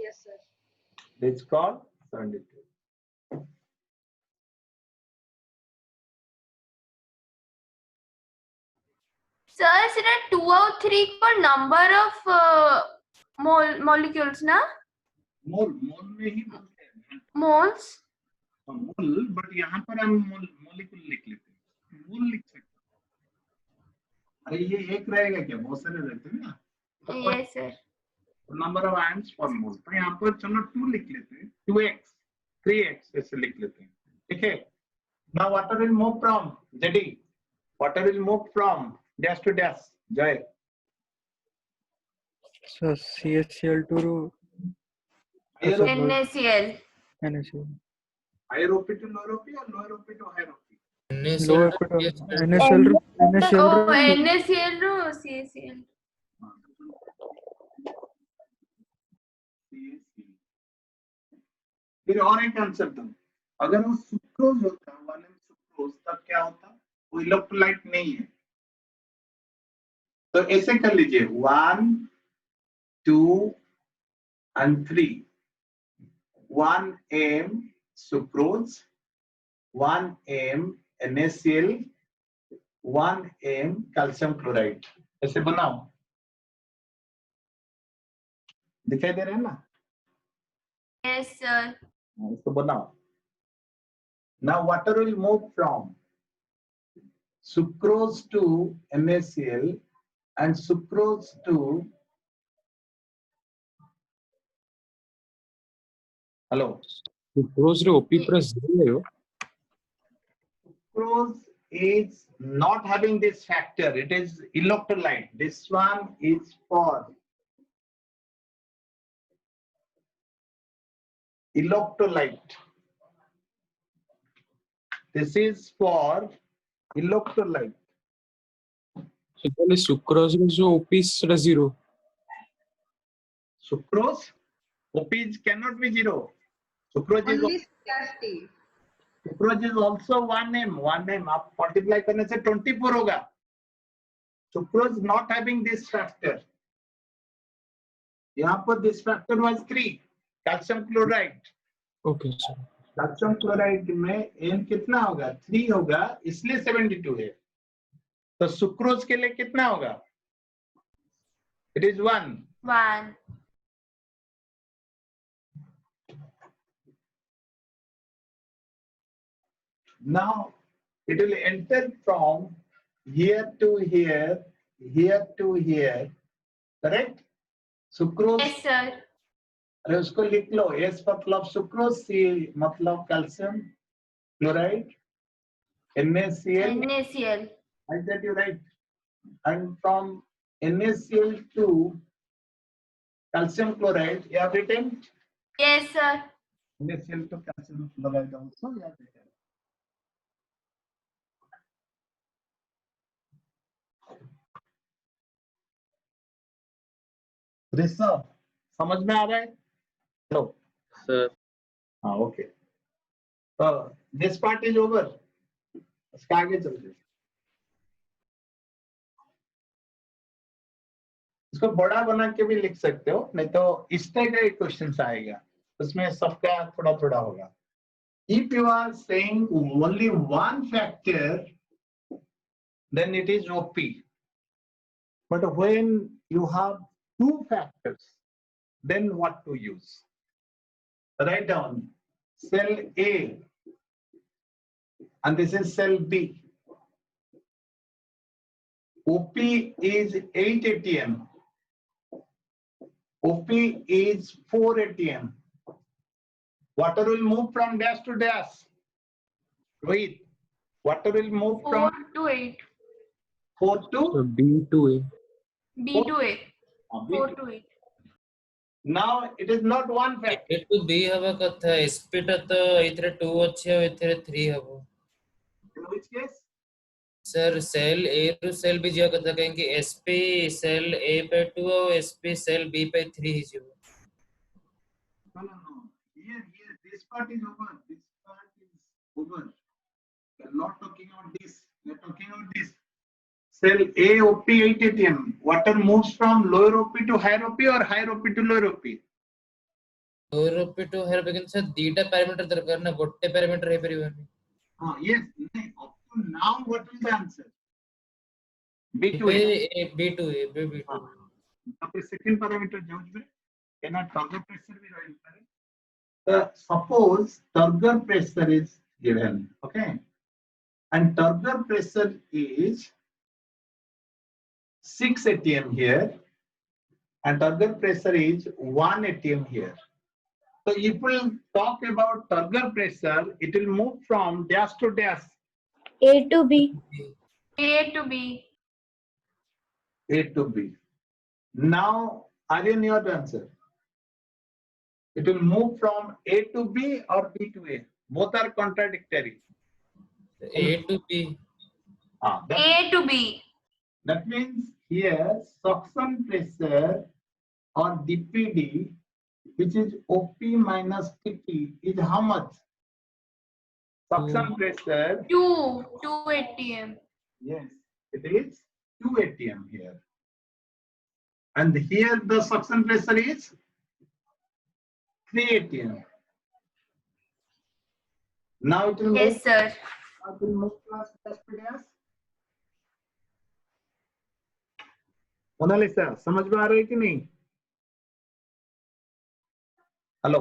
Yes, sir. It's called 72. Sir, is it 2 or 3 for number of molecules, na? मोल मोल में ही बोलते हैं Moles. Mole, but यहाँ पर हम molecule लिख लेते हैं, मोल लिख सकते हैं। अरे ये एक रहेगा क्या, बहुत सारे रहते हैं ना, Yes, sir. Number of ions पर मोल, तो यहाँ पर चलो 2 लिख लेते हैं, 2x 3x ऐसे लिख लेते हैं, ठीक है। Now water will move from JD, water will move from dash to dash, जय। So CaCl to higher NaCl. NaCl. Higher OP to lower OP और lower OP to higher OP. Lower NaCl NaCl Oh, NaCl रो CaCl. फिर और एक answer था, अगर वो sucrose होता, 1m सुक्रोज, तब क्या होता, वो इलेक्ट्रोलाइट नहीं है। तो ऐसे कर लीजिए 1 2 and 3, 1m sucrose, 1m NaCl, 1m calcium chloride, ऐसे बनाओ, दिखाई दे रहा है ना? Yes, sir. इसको बनाओ। Now water will move from sucrose to NaCl and sucrose to, hello, sucrose रे ओपी प्लस 0 है यो। sucrose is not having this factor, it is electrolyte. This one is for electrolyte, this is for electrolyte. So তাহলে sucrose রে जो OP সেটা 0। Sucrose OP cannot be 0. Sucrose is, Only CRT. sucrose is also 1m, आप multiply करने से 24 होगा। Sucrose not having this factor, यहाँ पर this factor was 3, calcium chloride। Okay sir. Calcium chloride में n कितना होगा, 3 होगा, इसलिए 72 है। तो सुक्रोज के लिए कितना होगा, it is 1। 1. Now it will enter from here to here, here to here, correct? Sucrose, Yes, sir. अरे उसको लिख लो, S मतलब सुक्रोज, C मतलब calcium chloride, NaCl, NaCl. I said you right, and from NaCl to calcium chloride, you have written Yes, sir. NaCl to calcium chloride also you have written. Rishabh, समझ में आ रहा है? Hello sir. हाँ, okay, तो this part is over, इसका आगे चलते हैं। इसको बड़ा बना के भी लिख सकते हो, नहीं तो इस तरह का एक क्वेश्चन आएगा, उसमें सबका थोड़ा थोड़ा होगा। If you are saying only one factor, then it is OP. But when you have 2 factors, then what to use? Write down cell A and this is cell B. OP is 8 ATM. OP is 4 ATM. Water will move from dash to dash. Wait, water will move 4 from to 8. 4 तो to B to A। B to A. B 4 to. to 8. Now it is not one factor. A to B हवा कथा SP टा तो इतरे 2 अच्छे हो इतरे 3 हवो। In which case? Sir cell A to cell B जिया कथा कहें कि SP सेल A पे 2 हो SP सेल B पे 3 ही जियो। No. Here, this part is over. This part is over. We are not talking about this. We are talking about this. Cell A OP 8 ATM. Water moves from lower OP to higher OP or higher OP to lower OP? Lower OP to higher OP sir दीटा parameter दरकार ना गोटे parameter है परिवार। Yes. Up to now, what is the answer? B to A. B to A B to A। अब second parameter जाओ इसमें Can a turgor pressure be written? Suppose turgor pressure is given, okay, and turgor pressure is 6 atm here, and turgor pressure is 1 atm here. So if we'll talk about turgor pressure, it will move from dash to dash. A to B. A to B. A to B. Now, Aryan, your answer. It will move from A to B or B to A. Both are contradictory. A to B. A to B. That means here suction pressure or DPD, which is OP minus TP, is how much? Suction pressure. 2 atm. Yes, it is 2 atm here. And here the suction pressure is 3 atm. Now it will Yes, sir. move class dash. Monalisa समझ में आ रही है कि नहीं? Hello.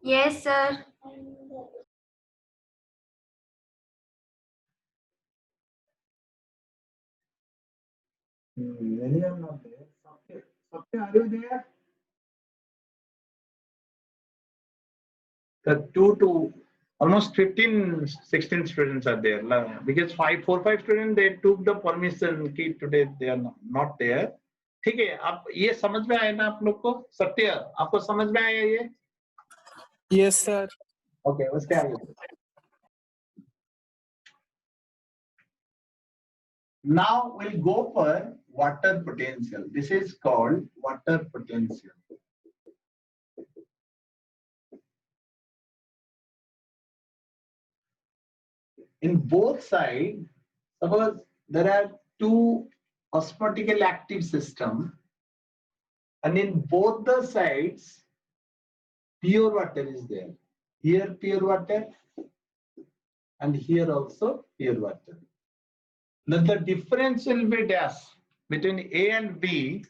Yes, sir. Many are not there. Satya, are you there? The 2 to almost 15, 16 students are there. Because 4, 5 students, they took the permission कि today they are not there. ठीक है, आप ये समझ में आया ना आप लोग को? सत्य, आपको समझ में आया ये? Yes, sir. Okay, उसके आगे. Now we'll go for water potential. This is called water potential. In both sides, suppose there are two osmotically active systems, and in both the sides, pure water is there. Here pure water, and here also pure water. Now the difference will be dash between A and B.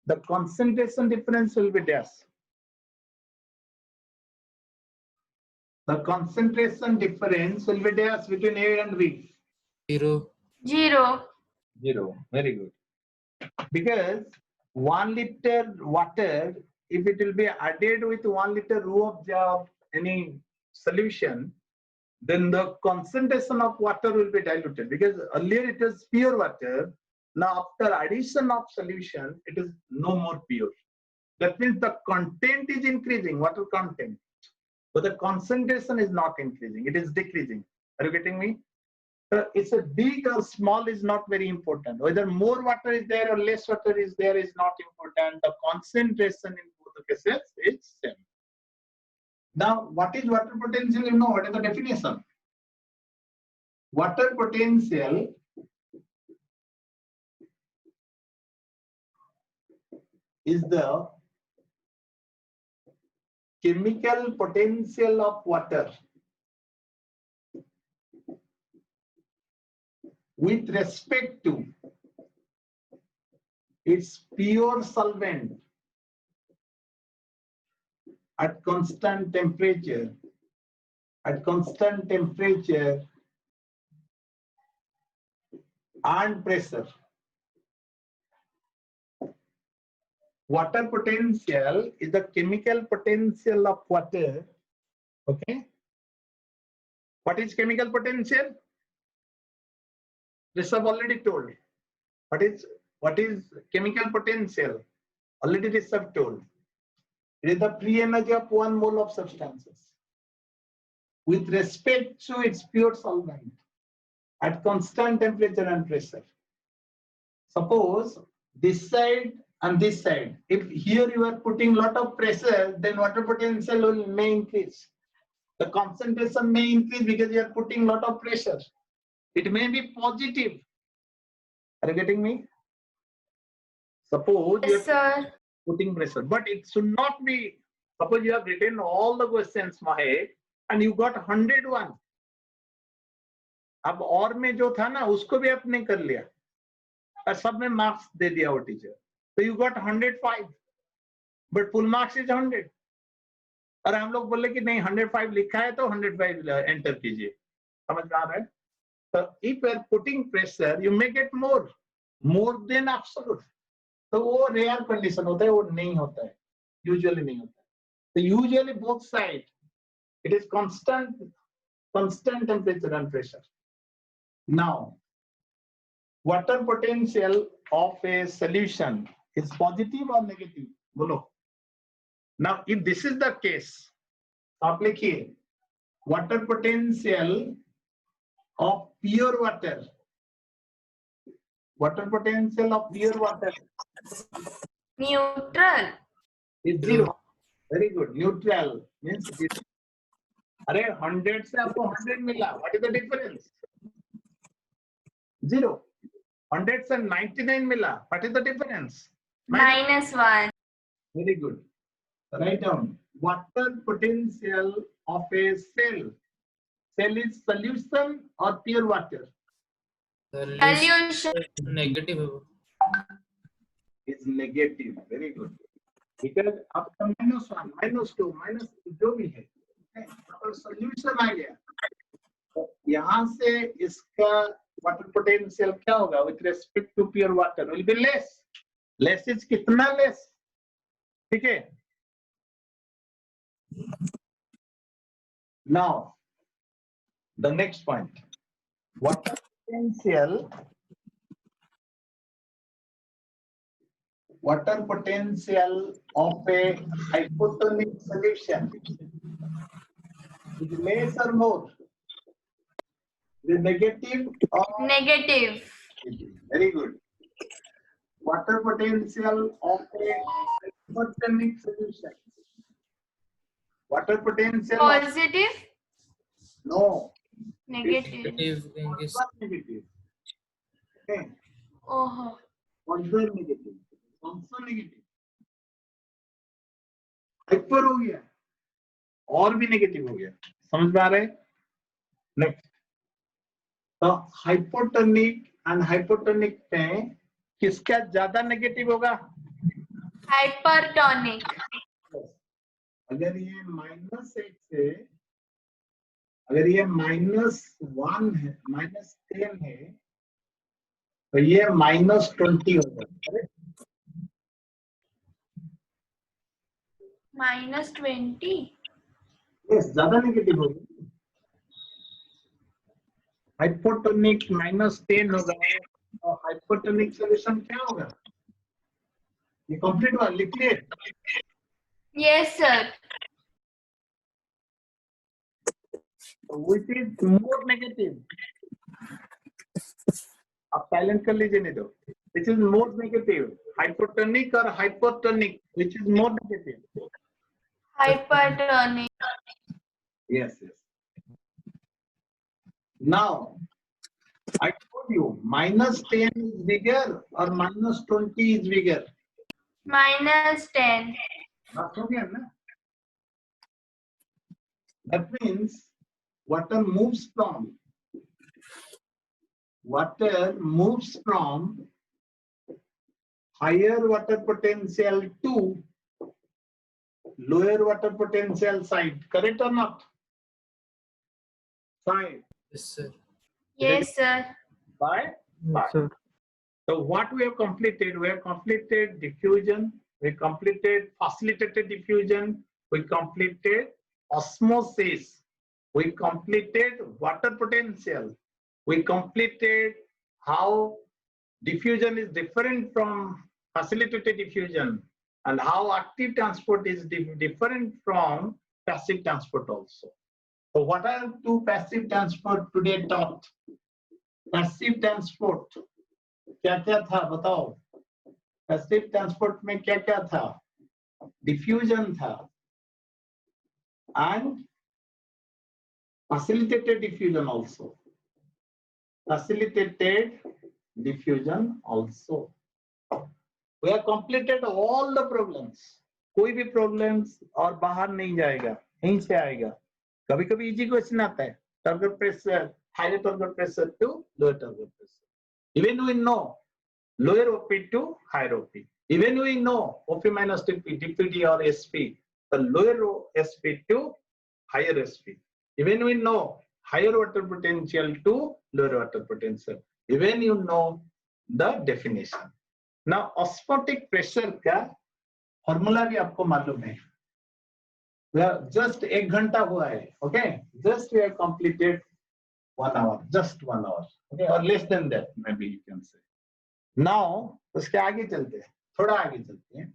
The concentration difference will be dash. The concentration difference will be dash between A and B. 0. 0. 0. Very good. Because 1 liter water, if it will be added with 1 liter of any solution, then the concentration of water will be diluted. Because earlier it was pure water. Now after addition of solution, it is no more pure. That means the content is increasing, water content. But the concentration is not increasing, it is decreasing. Are you getting me? It's a big or small is not very important. Whether more water is there or less water is there is not important. The concentration in both the cases is same. Now, what is water potential? You know, what is the definition? Water potential is the chemical potential of water with respect to its pure solvent at constant temperature. At constant temperature and pressure. Water potential is the chemical potential of water. Okay. What is chemical potential? This I've already told. What is chemical potential? Already this I've told. It is the free energy of 1 mole of substances with respect to its pure solvent at constant temperature and pressure. Suppose this side and this side. If here you are putting lot of pressure, then water potential may increase. The concentration may increase because you are putting lot of pressure. It may be positive. Are you getting me? Suppose you are putting pressure, but it should not be. Suppose you have written all the questions, Mahek, and you got 101. अब और में जो था ना उसको भी आपने कर लिया और सब में मार्क्स दे दिया वो teacher. So you got 105. but full marks is 100. और हम लोग बोले कि नहीं 105 लिखा है तो 105 एंटर कीजिए, समझ में आ रहा है? So if you are putting pressure, you may get more than absolute. तो वो रेयर कंडीशन होता है, वो नहीं होता है, यूजुअली नहीं होता है. So usually both side it is constant temperature and pressure. Now water potential of a solution is positive or negative? बोलो. Now if this is the case, आप लिखिए water potential of pure water. Water potential of pure water Neutral. is 0. Very good. Neutral means 0. अरे 100 से आपको 100 मिला. What is the difference? 0. 100 से 99 मिला. What is the difference? -1. Very good. Write down. Water potential of a cell. Cell is solution or pure water? Solution. Negative Is negative. Very good. Because आपका -1, -2, जो भी है, और solution आ गया. तो यहाँ से इसका water potential क्या होगा? With respect to pure water will be less. Less is कितना less? ठीक है? Now the next point. Water potential of a hypotonic solution is less or more? The negative or Negative. very good. Water potential of a hypotonic solution. Water potential of, Positive. no, Negative. Negative negative. Okay, Oh. further negative, also negative. Hyper हो गया और भी negative हो गया, समझ में आ रहा है? नेक्स्ट, तो हाइपोटोनिक एंड हाइपोटोनिक में किसका ज्यादा नेगेटिव होगा? Hypertonic. अगर ये -1 से, अगर ये -1 है, -10 है, तो ये -20 होगा. -20. यस, ज्यादा नेगेटिव होगा. हाइपोटोनिक -10 होगा और हाइपोटोनिक सॉल्यूशन क्या होगा? ये कंप्लीट हुआ, लिख लिए? Yes, sir. Which is more negative? आप साइलेंट कर लीजिए, नहीं तो. Which is more negative? Hypotonic or hypotonic? Which is more negative? Hypertonic. Yes, yes. Now, I told you -10 is bigger or -20 is bigger? -10. बात हो गया ना? That means water moves from higher water potential to lower water potential side. Correct or not? Side. Yes sir Yes, sir. By? sir. So what we have completed? We have completed diffusion. We completed facilitated diffusion. We completed osmosis. We completed water potential. We completed how diffusion is different from facilitated diffusion and how active transport is different from passive transport also. So what are two passive transport today taught? Passive transport क्या-क्या था बताओ? Passive transport में क्या-क्या था? Diffusion था and facilitated diffusion also. Facilitated diffusion also. We have completed all the problems. कोई भी problems और बाहर नहीं जाएगा, यहीं से आएगा. कभी-कभी easy question आता है. Turgor pressure, higher turgor pressure to lower turgor pressure. Even we know lower OP to higher OP. Even we know OP minus TP, DPD or SP, the lower SP to higher SP. Even we know higher water potential to lower water potential. Even you know the definition. Now osmotic pressure का formula भी आपको मालूम है. Just 1 घंटा हुआ है. Okay, just we have completed 1 hour, just 1 hour. Okay, or less than that, maybe you can say. Now उसके आगे चलते हैं, थोड़ा आगे चलते हैं.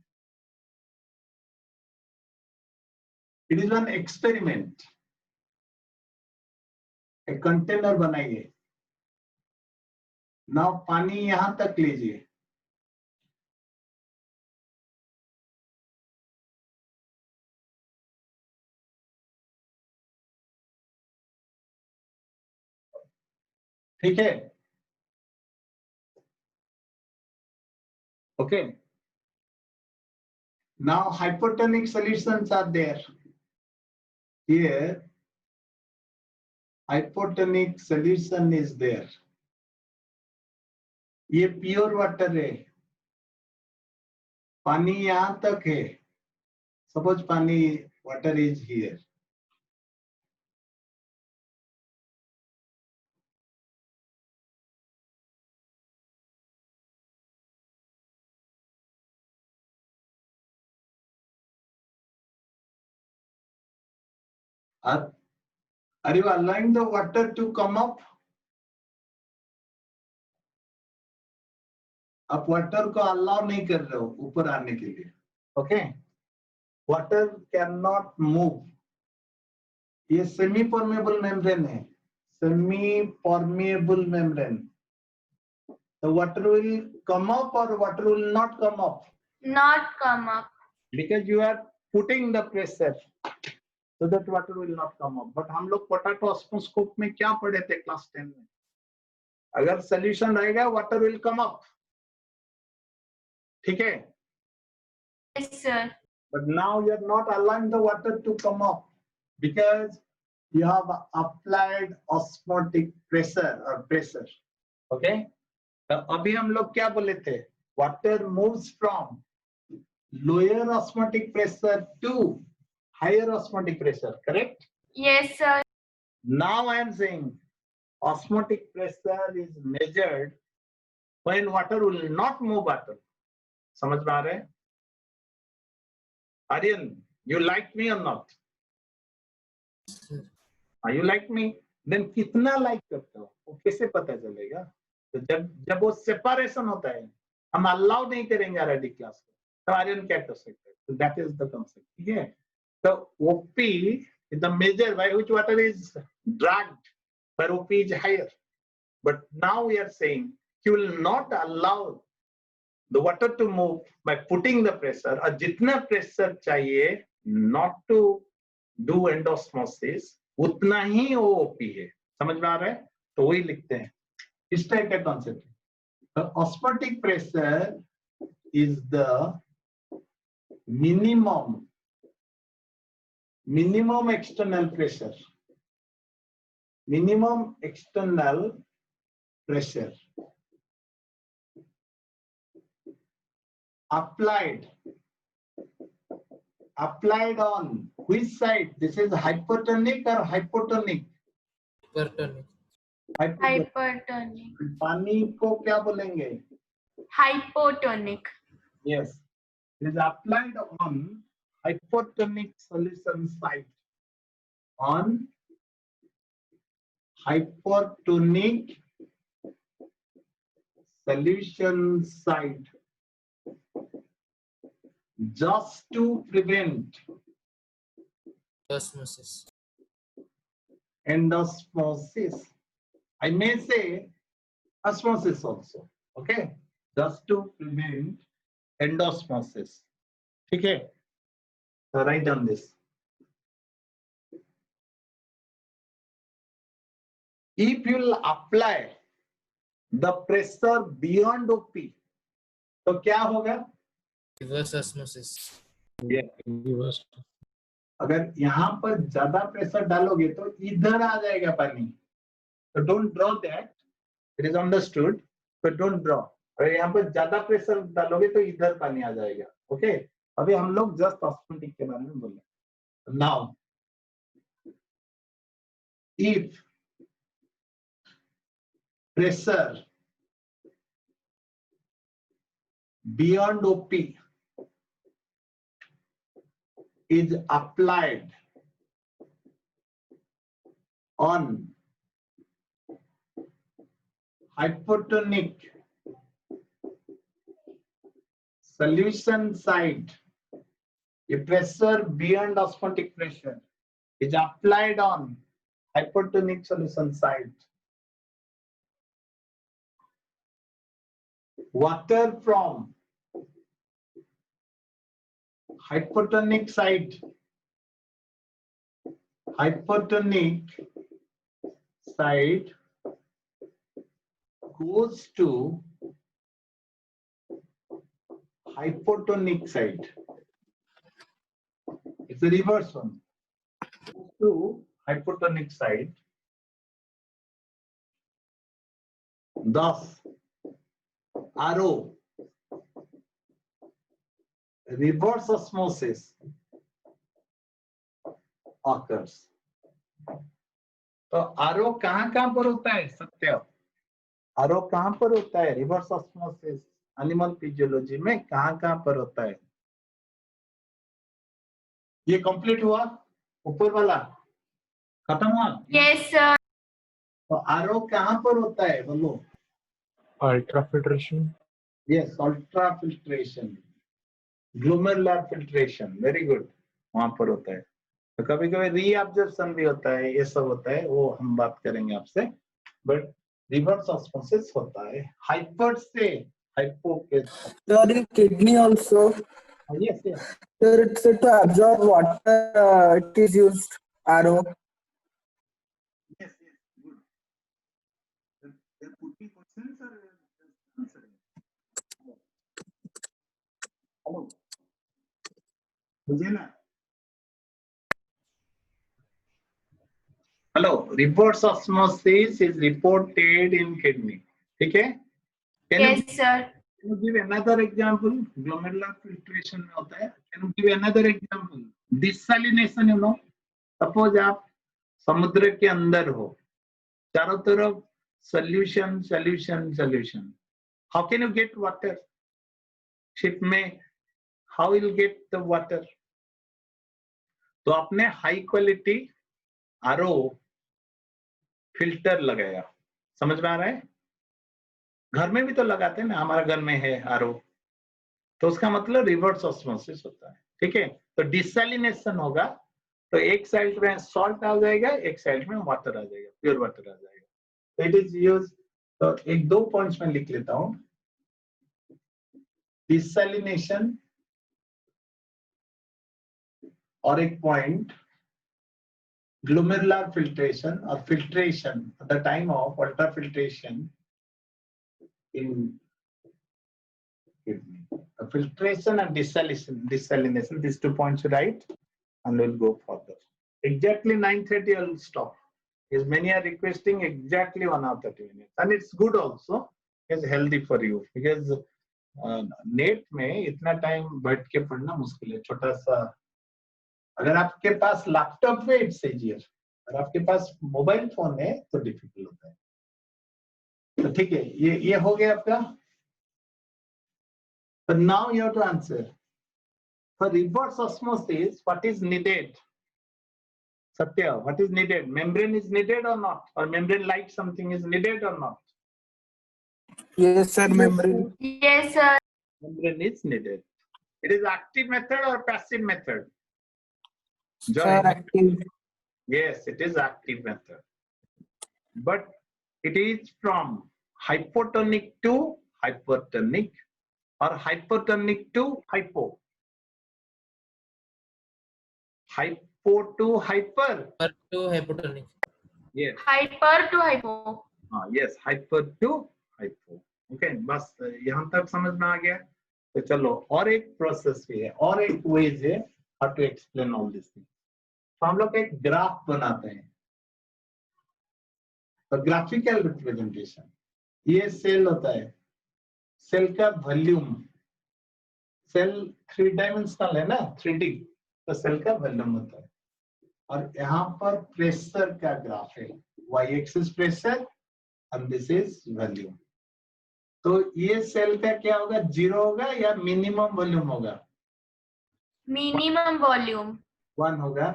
It is an experiment. एक कंटेनर बनाइए. Now पानी यहां तक लीजिए. ठीक है. Okay. Now hypotonic solutions are there. Here, hypotonic solution is there. ये प्योर वाटर है. पानी यहां तक है. सपोज पानी water is here. Are you allowing the water to come up? आप वाटर को अलाउ नहीं कर रहे हो ऊपर आने के लिए. Okay, water can not move. ये सेमी परमेबल मेम्ब्रेन है. Semi permeable membrane. The water will come up or water will not come up? Not come up. Because you are putting the pressure, so that water will not come up. But हम लोग potato ऑस्मोस्कोप में क्या पढ़े थे class 10 में? अगर solution रहेगा water will come up. ठीक है. Yes, sir. But now you are not allowing the water to come up because you have applied osmotic pressure or pressure. Okay. तो अभी हम लोग क्या बोले थे? Water moves from lower osmotic pressure to higher osmotic pressure. Correct? Yes, sir. Now I am saying osmotic pressure is measured when water will not move at all. समझ में आ रहा है? Aryan, you like me or not? You like me? Then कितना like करते हो? वो कैसे पता चलेगा? तो जब वो separation होता है, हम allow नहीं करेंगे आरडी क्लास को. तो आर्यन क्या कर सकते हैं? So that is the concept. ठीक है? So OP is the measure by which water is dragged, where OP is higher. But now we are saying you will not allow the water to move by putting the pressure. और जितना pressure चाहिए not to do endosmosis, उतना ही वो OP है. समझ में आ रहा है? तो वही लिखते हैं. इस टाइप का concept. The osmotic pressure is the minimum external pressure. Minimum external pressure applied on which side? This is hypertonic or hypotonic? Hypertonic. Hypertonic. पानी को क्या बोलेंगे? Hypotonic. Yes, it is applied on hypotonic solution side. On hypotonic solution side, just to prevent Osmosis. endosmosis. I may say osmosis also. Okay, just to prevent endosmosis. Okay, so write down this. If you will apply the pressure beyond OP, तो क्या होगा? Reverse osmosis. Reverse. अगर यहाँ पर ज्यादा pressure डालोगे तो इधर आ जाएगा पानी. So don't draw that. It is understood, but don't draw. और यहाँ पर ज्यादा प्रेशर डालोगे तो इधर पानी आ जाएगा। ओके, अभी हम लोग जस्ट ऑस्मोटिक के बारे में बोल रहे। Now if pressure beyond OP is applied on hypotonic solution side, if pressure beyond osmotic pressure is applied on hypotonic solution side, water from hypotonic side goes to hypotonic side. It's the reverse one. Goes to hypotonic side. Thus, RO, reverse osmosis occurs. तो RO कहाँ पर होता है सत्य? RO कहाँ पर होता है? रिवर्स ऑस्मोसिस एनिमल फिजियोलॉजी में कहाँ पर होता है? ये कंप्लीट हुआ? ऊपर वाला खत्म हुआ? Yes, sir. तो आरओ कहाँ पर होता है बोलो? Ultra filtration. Yes, ultra filtration, glomerular filtration, very good, वहां पर होता है। तो कभी कभी रीअब्जॉर्प्शन भी होता है, ये सब होता है, वो हम बात करेंगे आपसे। बट रिवर्स ऑस्मोसिस होता है हाइपर से हाइपो के। Sir, in kidney also. Yes yes, Sir, it's to absorb water. It is used RO. yes, good. There could be questions or answering. Hello, मुझे ना hello, reverse osmosis is reported in kidney, ठीक है? Yes, sir. Can you give another example? Glomerular filtration में होता है. Can you give another example? Desalination, you know. Suppose आप समुद्र के अंदर हो, चारों तरफ solution, solution, solution. How can you get water? Ship में how will you get the water? तो आपने high quality RO फिल्टर लगाया, समझ में आ रहा है? घर में भी तो लगाते हैं ना, हमारा घर में है आरओ, तो उसका मतलब रिवर्स ऑस्मोसिस होता है, ठीक है? तो डिसैलिनेशन होगा, तो एक साइड में सॉल्ट आ जाएगा, एक साइड में वाटर आ जाएगा, प्योर वाटर आ जाएगा। तो इट इज यूज, तो एक दो पॉइंट्स में लिख लेता हूं। डिसैलिनेशन और एक पॉइंट ग्लोमेरुलर फिल्ट्रेशन और filtration at the time of ultra filtration in kidney. Filtration and desalination, these 2 points right, and we'll go further. Exactly 9:30 I'll stop. Because many are requesting exactly 1 hour 30 minutes, and it's good also, it's healthy for you, because net में इतना time बैठ के पढ़ना मुश्किल है। छोटा सा, अगर आपके पास लैपटॉप है इट्स इजियर, अगर आपके पास मोबाइल फोन है तो डिफिकल्ट होता है। तो ठीक है, ये हो गया आपका। But now you have to answer. For reverse osmosis, what is needed? Satya, what is needed? Membrane is needed or not? Or membrane-like something is needed or not? Yes, sir. Membrane. Yes, sir. Membrane is needed. It is active method or passive method? Sir, active. Yes, it is active method. But it is from hypotonic to hypertonic or hypertonic to hypo. Hypo to hyper. to hypotonic. Yes. Hyper to hypo. Yes, hyper to hypo. Okay, बस यहाँ तक समझ में आ गया। तो चलो, और एक प्रोसेस भी है, और एक वेज है how to explain all this thing. तो हम लोग एक ग्राफ बनाते हैं, तो ग्राफिकल रिप्रेजेंटेशन, ये सेल होता है, सेल का वॉल्यूम, सेल 3 डायमेंशनल है ना, 3D, तो सेल का वॉल्यूम होता है। और यहाँ पर प्रेशर का ग्राफ है, y axis pressure and this is volume. तो ये सेल का क्या होगा, 0 होगा या मिनिमम वॉल्यूम होगा? मिनिमम वॉल्यूम 1 होगा।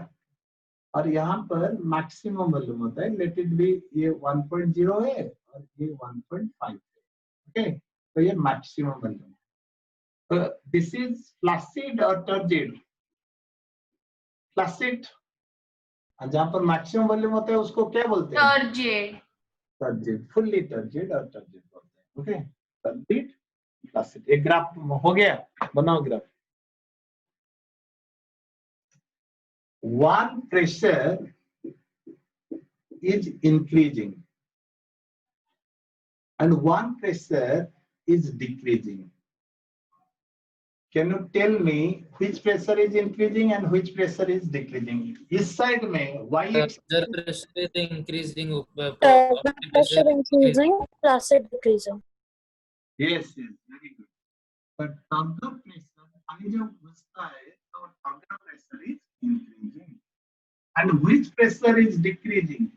और यहाँ पर मैक्सिमम वॉल्यूम होता है, लेट इट बी, ये 1.0 है और ये 1.5 है। ओके, तो ये मैक्सिमम वॉल्यूम। तो दिस इज फ्लैसिड और टर्जिड? फ्लैसिड। जहाँ पर मैक्सिमम वॉल्यूम होता है उसको क्या बोलते हैं? टर्जिड। टर्जिड, फुल्ली टर्जिड और टर्जिड बोलते हैं। Okay, turgid, flaccid. एक ग्राफ हो गया, बनाओ graph. One pressure is increasing and one pressure is decreasing. Can you tell me which pressure is increasing and which pressure is decreasing? इस side में y Observer pressure is increasing. Turbo pressure increasing, flaccid decreasing. Yes, yes, very good. But turbo pressure पानी जब घुसता है तो turbo pressure is increasing. And which pressure is decreasing?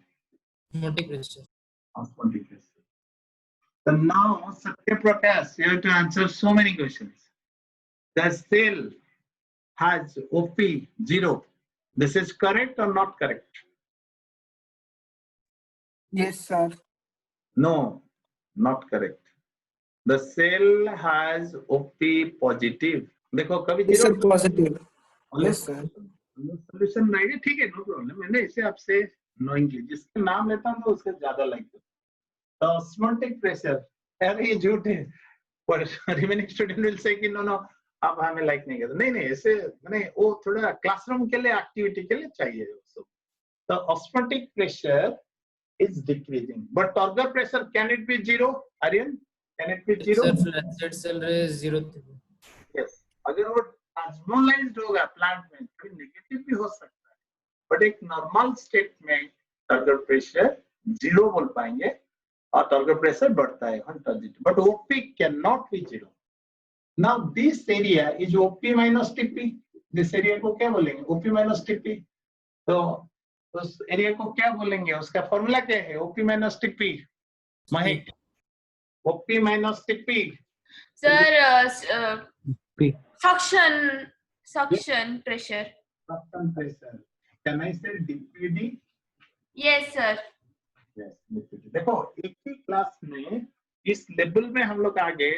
Osmotic pressure. Osmotic pressure. So now, Satya Prakash, you have to answer so many questions. The cell has OP 0. This is correct or not correct? Yes, sir. No, not correct. The cell has OP positive. देखो कभी Yes, sir, 0 positive. Yes, sir. Solution रहेगा, ठीक है, no problem. मैंने इसे आपसे knowingly जिसका नाम लेता हूँ तो उसके ज्यादा लाइक करता हूँ। ऑस्मोटिक प्रेशर, अरे ये झूठ है, पर रिमेनिंग स्टूडेंट विल से कि नो नो आप हमें लाइक नहीं करते। नहीं नहीं, ऐसे मैंने वो थोड़ा क्लासरूम के लिए एक्टिविटी के लिए चाहिए उसको। तो osmotic pressure is decreasing, but turgor pressure can it be 0? Aryan, can it be 0? Sir, flaccid cell is 0. Yes, अगर वो ऑस्मोलाइज्ड होगा प्लांट में तो नेगेटिव भी हो सकता है, बट एक नॉर्मल स्टेट में टॉर्गर प्रेशर 0 बोल पाएंगे और टॉर्गर प्रेशर बढ़ता है 100, but OP can not be 0। Now this area is OP minus TP. This area को क्या बोलेंगे? OP minus TP. तो उस एरिया को क्या बोलेंगे? उसका फॉर्मूला क्या है? OP minus TP. Mahak, OP minus TP. Sir suction pressure. Suction pressure. Can I say DPD? Yes sir. Yes, DPD. देखो एक ही क्लास में इस लेवल में हम लोग आगे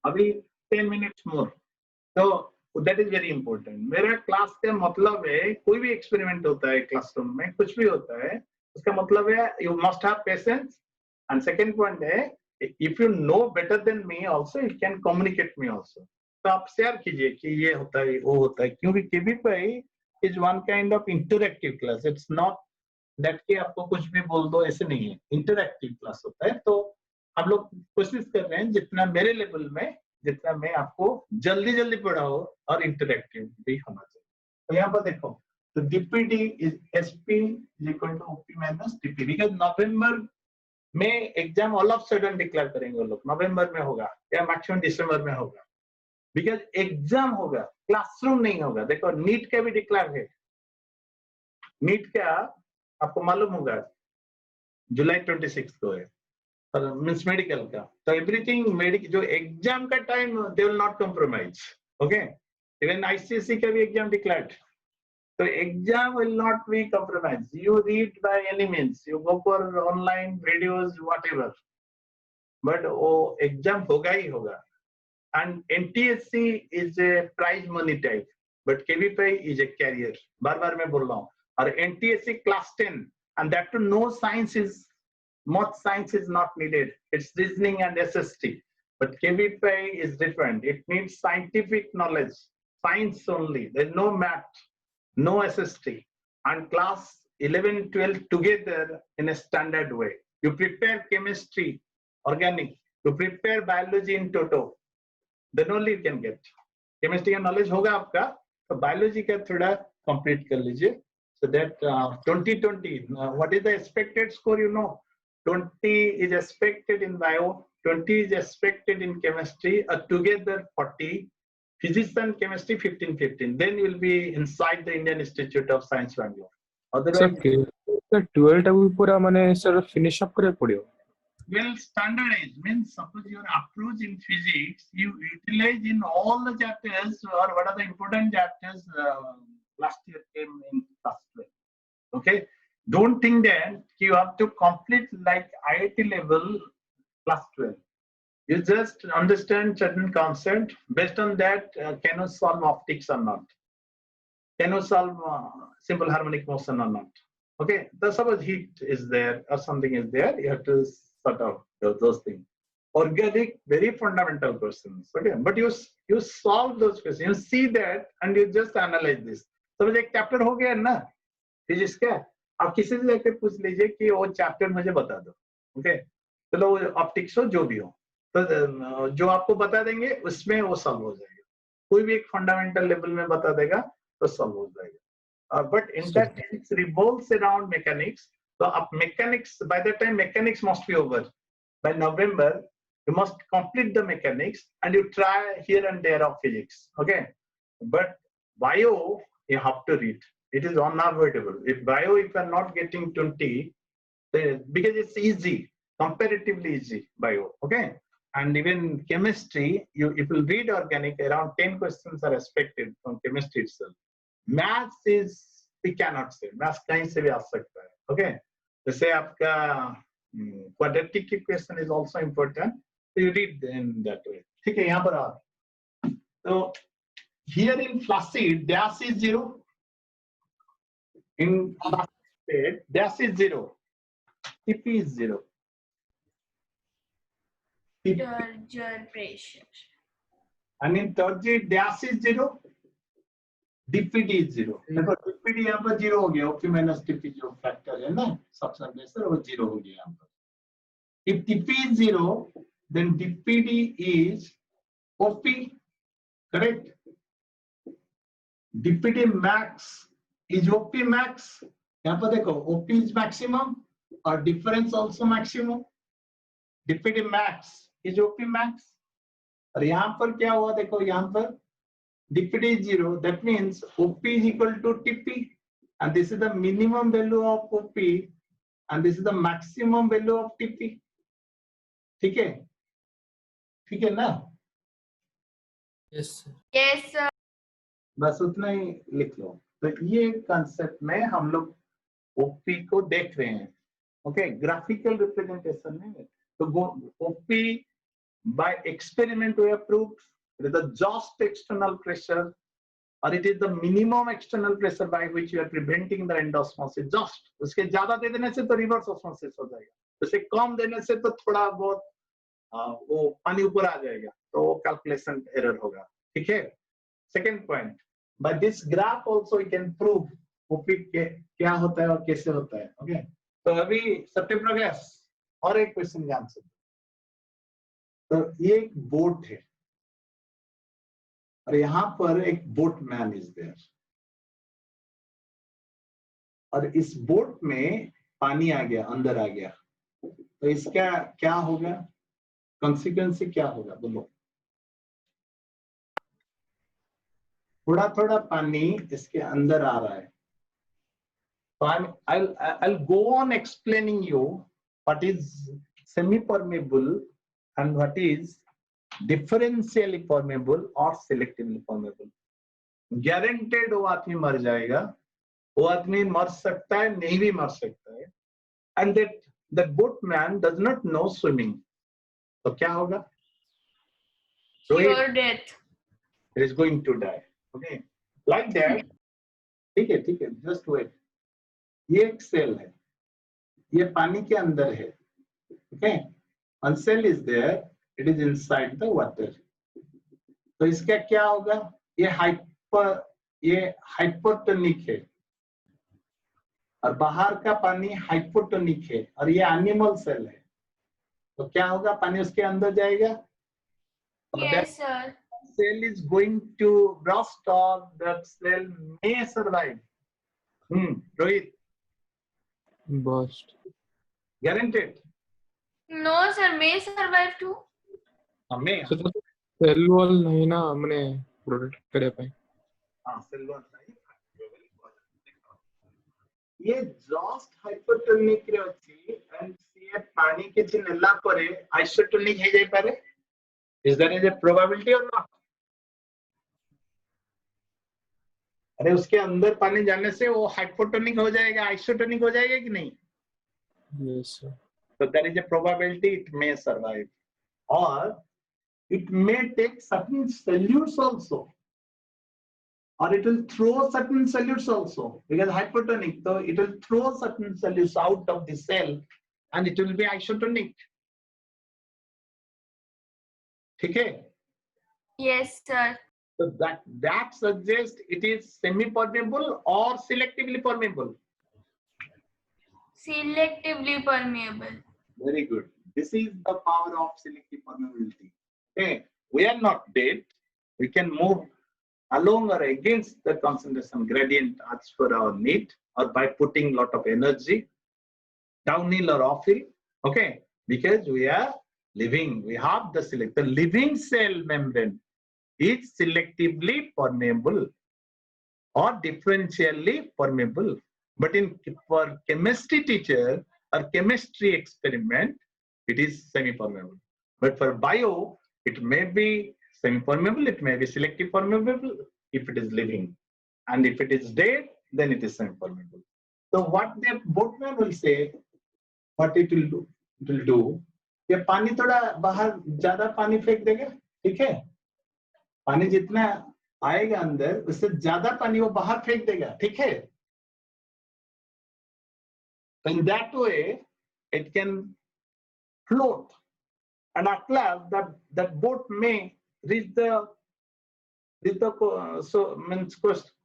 अभी 10 मिनट्स मोर, तो दैट इज वेरी इंपॉर्टेंट। मेरा क्लास का मतलब है कोई भी एक्सपेरिमेंट होता है क्लासरूम में, कुछ भी होता है, उसका मतलब है you must have patience, and second point है if you know better than me also you can communicate me also. तो आप शेयर कीजिए कि ये होता है वो होता है, क्योंकि KVPY is one kind of interactive class. It's not that कि आपको कुछ भी बोल दो, ऐसे नहीं है, इंटरैक्टिव क्लास होता है। तो हम लोग कोशिश कर रहे हैं जितना मेरे लेवल में, जितना मैं आपको जल्दी जल्दी पढ़ाओ और इंटरैक्टिव भी होना चाहिए। तो यहाँ पर देखो, तो DPD is SP is equal to OP minus DP, because November में exam all of sudden declare करेंगे वो लोग, नवंबर में होगा या मैक्सिमम दिसंबर में होगा, बिकॉज एग्जाम होगा, क्लासरूम नहीं होगा। देखो नीट का भी डिक्लेयर है, नीट का आपको मालूम होगा जुलाई 26 को है, मीन्स मेडिकल का। तो एवरीथिंग मेडिकल, जो एग्जाम का time they will not compromise. Okay, even ICSE का भी एग्जाम डिक्लेयर्ड, तो exam will not be compromise. You read by any means, you go for online videos whatever, but वो exam होगा ही होगा। And NTSC is a prize money type, but KVPI is a carrier. बार-बार मैं बोल रहा हूँ। और NTSC class 10, and that to no science is, much science is not needed. It's reasoning and SST. But KVPI is different. It needs scientific knowledge, science only. There's no math, no SST. And class 11, 12 together in a standard way. You prepare chemistry, organic. You prepare biology in toto. Then only you can get chemistry का knowledge होगा आपका, तो biology का थोड़ा complete कर लीजिए, so that 2020 what is the expected score, you know? 20 is expected in bio, 20 is expected in chemistry, together 40, physics and chemistry 15. Then you will be inside the Indian Institute of Science, Bangalore. Otherwise, sir 12 टाକୁ पूरा माने sir finish up करे पड़ियो. well, standardized means suppose your approach in physics, you utilize in all the chapters or what are the important chapters last year came in class 12. Okay, don't think that you have to complete like IIT level class 12. You just understand certain concept. Based on that, can you solve optics or not? Can you solve simple harmonic motion or not? Okay, the suppose heat is there or something is there, you have to sort out those things. Organic, very fundamental questions. Okay, but you solve those questions. You see that and you just analyze this. Suppose एक chapter हो गया ना physics का, आप किसी से जाके पूछ लीजिए कि वो चैप्टर मुझे बता दो. ओके, चलो ऑप्टिक्स हो जो भी हो, तो जो आपको बता देंगे उसमें वो सॉल्व हो जाएगा. कोई भी एक फंडामेंटल लेवल में बता देगा तो सॉल्व हो जाएगा. But in that it revolves around mechanics. So mechanics, by the time mechanics must be over, by November, you must complete the mechanics and you try here and there of physics. Okay, but bio you have to read. It is unavoidable. If bio, if you are not getting 20, because it's easy, comparatively easy bio. Okay, and even chemistry, if you read organic, around 10 questions are expected from chemistry itself. Maths is, we cannot say. Maths कहीं से भी आ सकता है. Okay, जैसे आपका quadratic equation is also important. So you read in that way. ठीक है, यहाँ पर आओ. So here in flaccid, dash is 0. In flaccid state, dash is 0. Tp is 0. Turgor pressure. And in turgid, dash is 0. DPD is 0. देखो DPD यहाँ पर 0 हो गया. OP minus TP जो factor है ना, suction pressure वो 0 हो गया यहाँ पर. If TP is 0, then DPD is OP. Correct? DPD max is OP max. यहाँ पर देखो OP is maximum और difference also maximum. DPD max is OP max. और यहाँ पर क्या हुआ देखो यहाँ पर DPD is 0. That means OP is equal to TP, and this is the minimum value of OP, and this is the maximum value of TP. ठीक है? ठीक है ना? Yes, sir. Yes, sir. बस उतना ही लिख लो. तो ये कंसेप्ट में हम लोग OP को देख रहे हैं. ओके, ग्राफिकल रिप्रेजेंटेशन में. तो OP by experiment we have proved it is the just external pressure, or it is the minimum external pressure by which you are preventing the end osmosis. Just उसके ज्यादा दे देने से तो reverse osmosis हो जाएगा. उससे कम देने से तो थोड़ा बहुत वो पानी ऊपर आ जाएगा, तो calculation error होगा. ठीक है? Second point, by this graph also we can prove OP क्या होता है और कैसे होता है. Okay, तो अभी सबसे progress और एक क्वेश्चन का आंसर. तो ये एक बोट है और यहाँ पर एक बोट मैन इज देयर, और इस बोट में पानी आ गया, अंदर आ गया, तो इसका क्या होगा, कॉन्सिक्वेंस क्या होगा बोलो. थोड़ा थोड़ा पानी इसके अंदर आ रहा है. तो I'll go on explaining you what is semi-permeable and what is differentially permeable or selectively permeable. Guaranteed वो आदमी मर जाएगा, वो आदमी मर सकता है, नहीं भी मर सकता है. And that boatman does not know swimming. तो क्या होगा? Sure death. It is going to die. Okay, like that. ठीक है, just wait. ये एक सेल है, ये पानी के अंदर है. Okay, one cell is there. It is inside the water. तो इसका क्या होगा? ये हाइपोटोनिक है और बाहर का पानी हाइपोटोनिक है, और ये एनिमल सेल है. तो क्या होगा? पानी उसके अंदर जाएगा. Yes, sir. Cell is going to burst, or that cell may survive. Rohit, Burst. guaranteed. No, sir. May survive too. हमें So तो cell wall नहीं ना हमने protect करे पाए. सेल वॉल नहीं ये जस्ट हाइपोटोनिक रे अछि एंड सी पानी के नेला परे आइसोटोनिक हे जाय पारे. Is there is a probability और नॉट? अरे उसके अंदर पानी जाने से वो हाइपोटोनिक हो जाएगा, आइसोटोनिक हो जाएगा कि नहीं? Yes sir. So there is a probability it may survive, or it may take certain solutes also, or it will throw certain solutes also, because hypotonic, so it will throw certain solutes out of the cell and it will be isotonic. Okay? Yes, sir. So that suggests it is semi-permeable or selectively permeable. Selectively permeable. Very good. This is the power of selective permeability. Okay, we are not dead. We can move along or against the concentration gradient as per our need, or by putting lot of energy downhill or uphill. Okay, because we are living. We have the living cell membrane is selectively permeable or differentially permeable. But for chemistry teacher or chemistry experiment, it is semi-permeable. But for bio, it may be semi-permeable, it may be selective permeable if it is living. And if it is dead, then it is semi-permeable. So what the boatman will say, what it will do? It will do, ये पानी थोड़ा बाहर ज्यादा पानी फेंक देगा, ठीक है? पानी जितना आएगा अंदर उससे ज्यादा पानी वो बाहर फेंक देगा, ठीक है? In that way, it can float, and at last that boat may reach the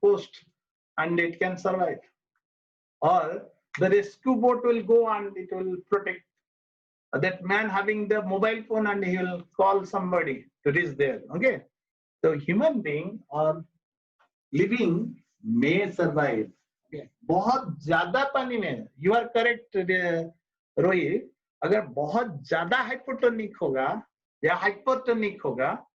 coast, and it can survive. Or the rescue boat will go and it will protect that man having the mobile phone, and he will call somebody to reach there. Okay, so human being or living may survive. बहुत ज्यादा पानी में, you are correct Rohit, अगर बहुत ज्यादा hypotonic होगा या hypotonic होगा,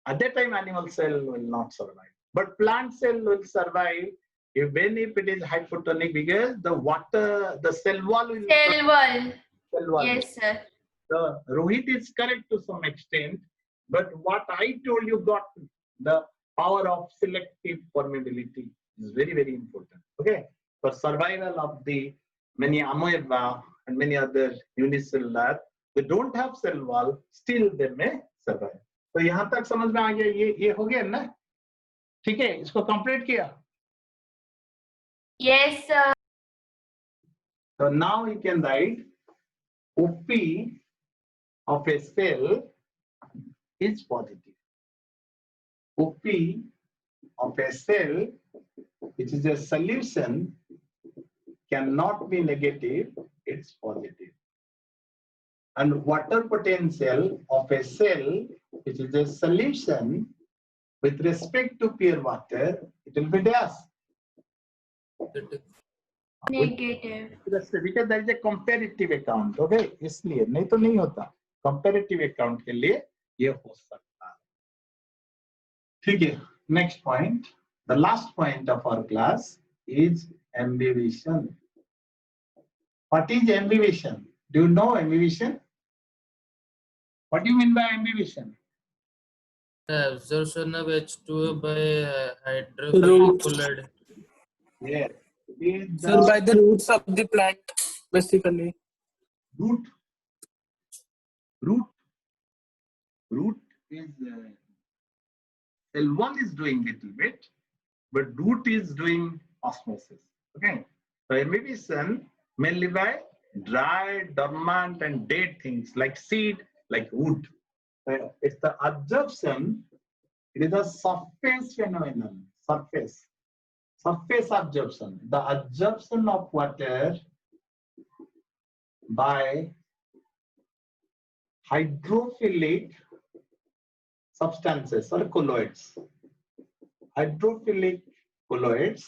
at that time animal cell will not survive, but plant cell will survive even if it is hypotonic, because the water, the cell wall will Cell wall. cell wall. Yes, sir. The Rohit is correct to some extent, but what I told you got the power of selective permeability is very, very important. Okay, for survival of the many amoeba and many other unicellular, they don't have cell wall, still they may survive. तो यहाँ तक समझ में आ गया, ये हो गया ना? ठीक है, इसको कंप्लीट किया? Yes, sir. So now you can write OP of a cell is positive. OP of a cell, which is a solution, cannot be negative, it's positive. And water potential of a cell, which is a solution, with respect to pure water, it will be dash. Negative. Because there is a comparative account, okay? इसलिए नहीं तो नहीं होता. Comparative account के लिए ये हो सकता है. ठीक है. Next point, the last point of our class is ambivation. What is ambivation? Do you know ambivation? What do you mean by ambivation? Absorption of H2O by hydrophilic fluid. Yes. Sir, by the roots of the plant, basically. Root is cell wall is doing little bit, but root is doing osmosis. Okay, so ambivation mainly by dry, dormant, and dead things like seed, like wood. It's the absorption. It is a surface phenomenon. Surface absorption. The absorption of water by hydrophilic substances or colloids. Hydrophilic colloids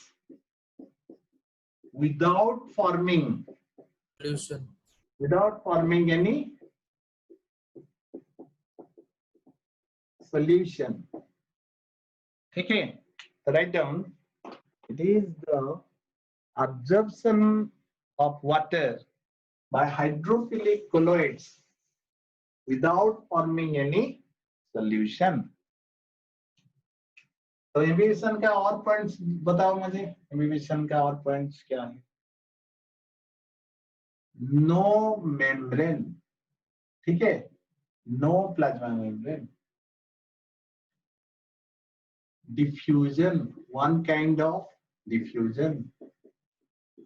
without forming Pollution. any solution. Okay, write down. It is the absorption of water by hydrophilic colloids without forming any solution. तो imbibition का और points बताओ मुझे. Imbibition का और points क्या है? No membrane, ठीक है, no plasma membrane. Diffusion, one kind of diffusion,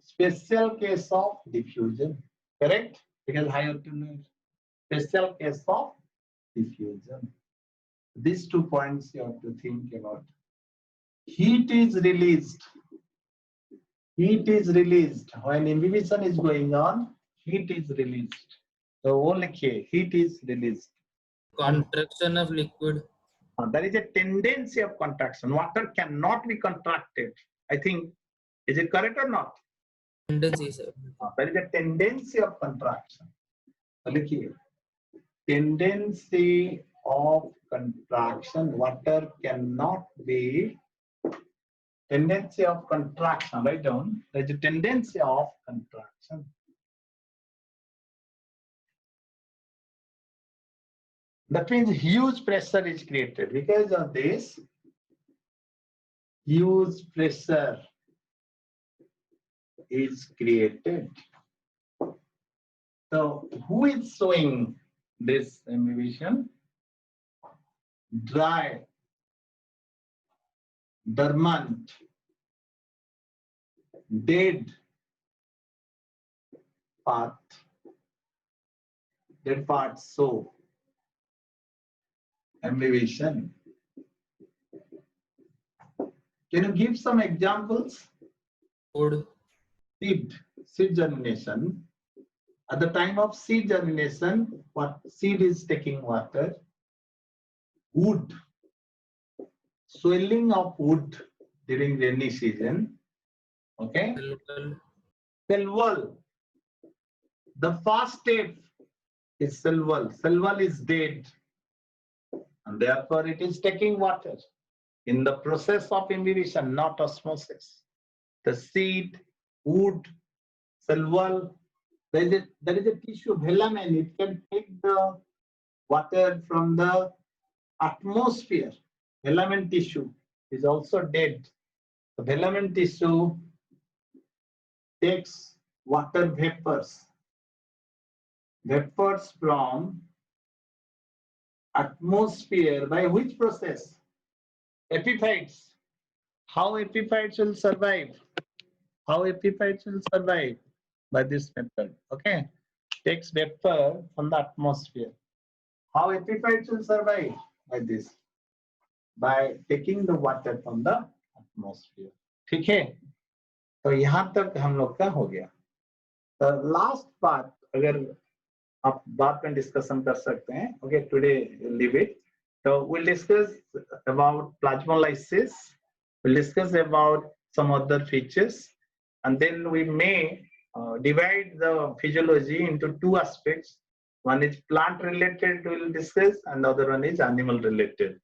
special case of diffusion, correct? Because higher to special case of diffusion. These 2 points you have to think about. Heat is released. Heat is released when imbibition is going on. Heat is released. So only K, heat is released. Contraction of liquid. There is a tendency of contraction. Water cannot be contracted. I think, is it correct or not? Tendency, sir. There is a tendency of contraction. So look here. Tendency of contraction. Water cannot be. Tendency of contraction. Write down. There is a tendency of contraction. That means huge pressure is created. Because of this, huge pressure is created. So, who is showing this imbibition? Dry, dormant, dead part. Dead parts show imbibition. Can you give some examples? Wood. Seed germination. At the time of seed germination, what seed is taking water? Wood. Swelling of wood during rainy season. Okay. Cell wall. The first step is cell wall. Cell wall is dead, and therefore it is taking water. In the process of imbibition, not osmosis. The seed, wood, cell wall, there is a tissue, velamen. It can take the water from the atmosphere. Velamen tissue is also dead. The velamen tissue takes water vapors. Vapors from atmosphere by which process? Epiphytes. How epiphytes will survive? How epiphytes will survive? By this method. Okay. Takes vapor from the atmosphere. How epiphytes will survive? By this. By taking the water from the atmosphere. ठीक है? तो यहाँ तक हम लोग का हो गया. The last part, अगर आप बाद में डिस्कशन कर सकते हैं. Okay, today leave it. So we'll discuss about plasmolysis. We'll discuss about some other features, and then we may divide the physiology into 2 aspects. One is plant related, we'll discuss, and the other one is animal related.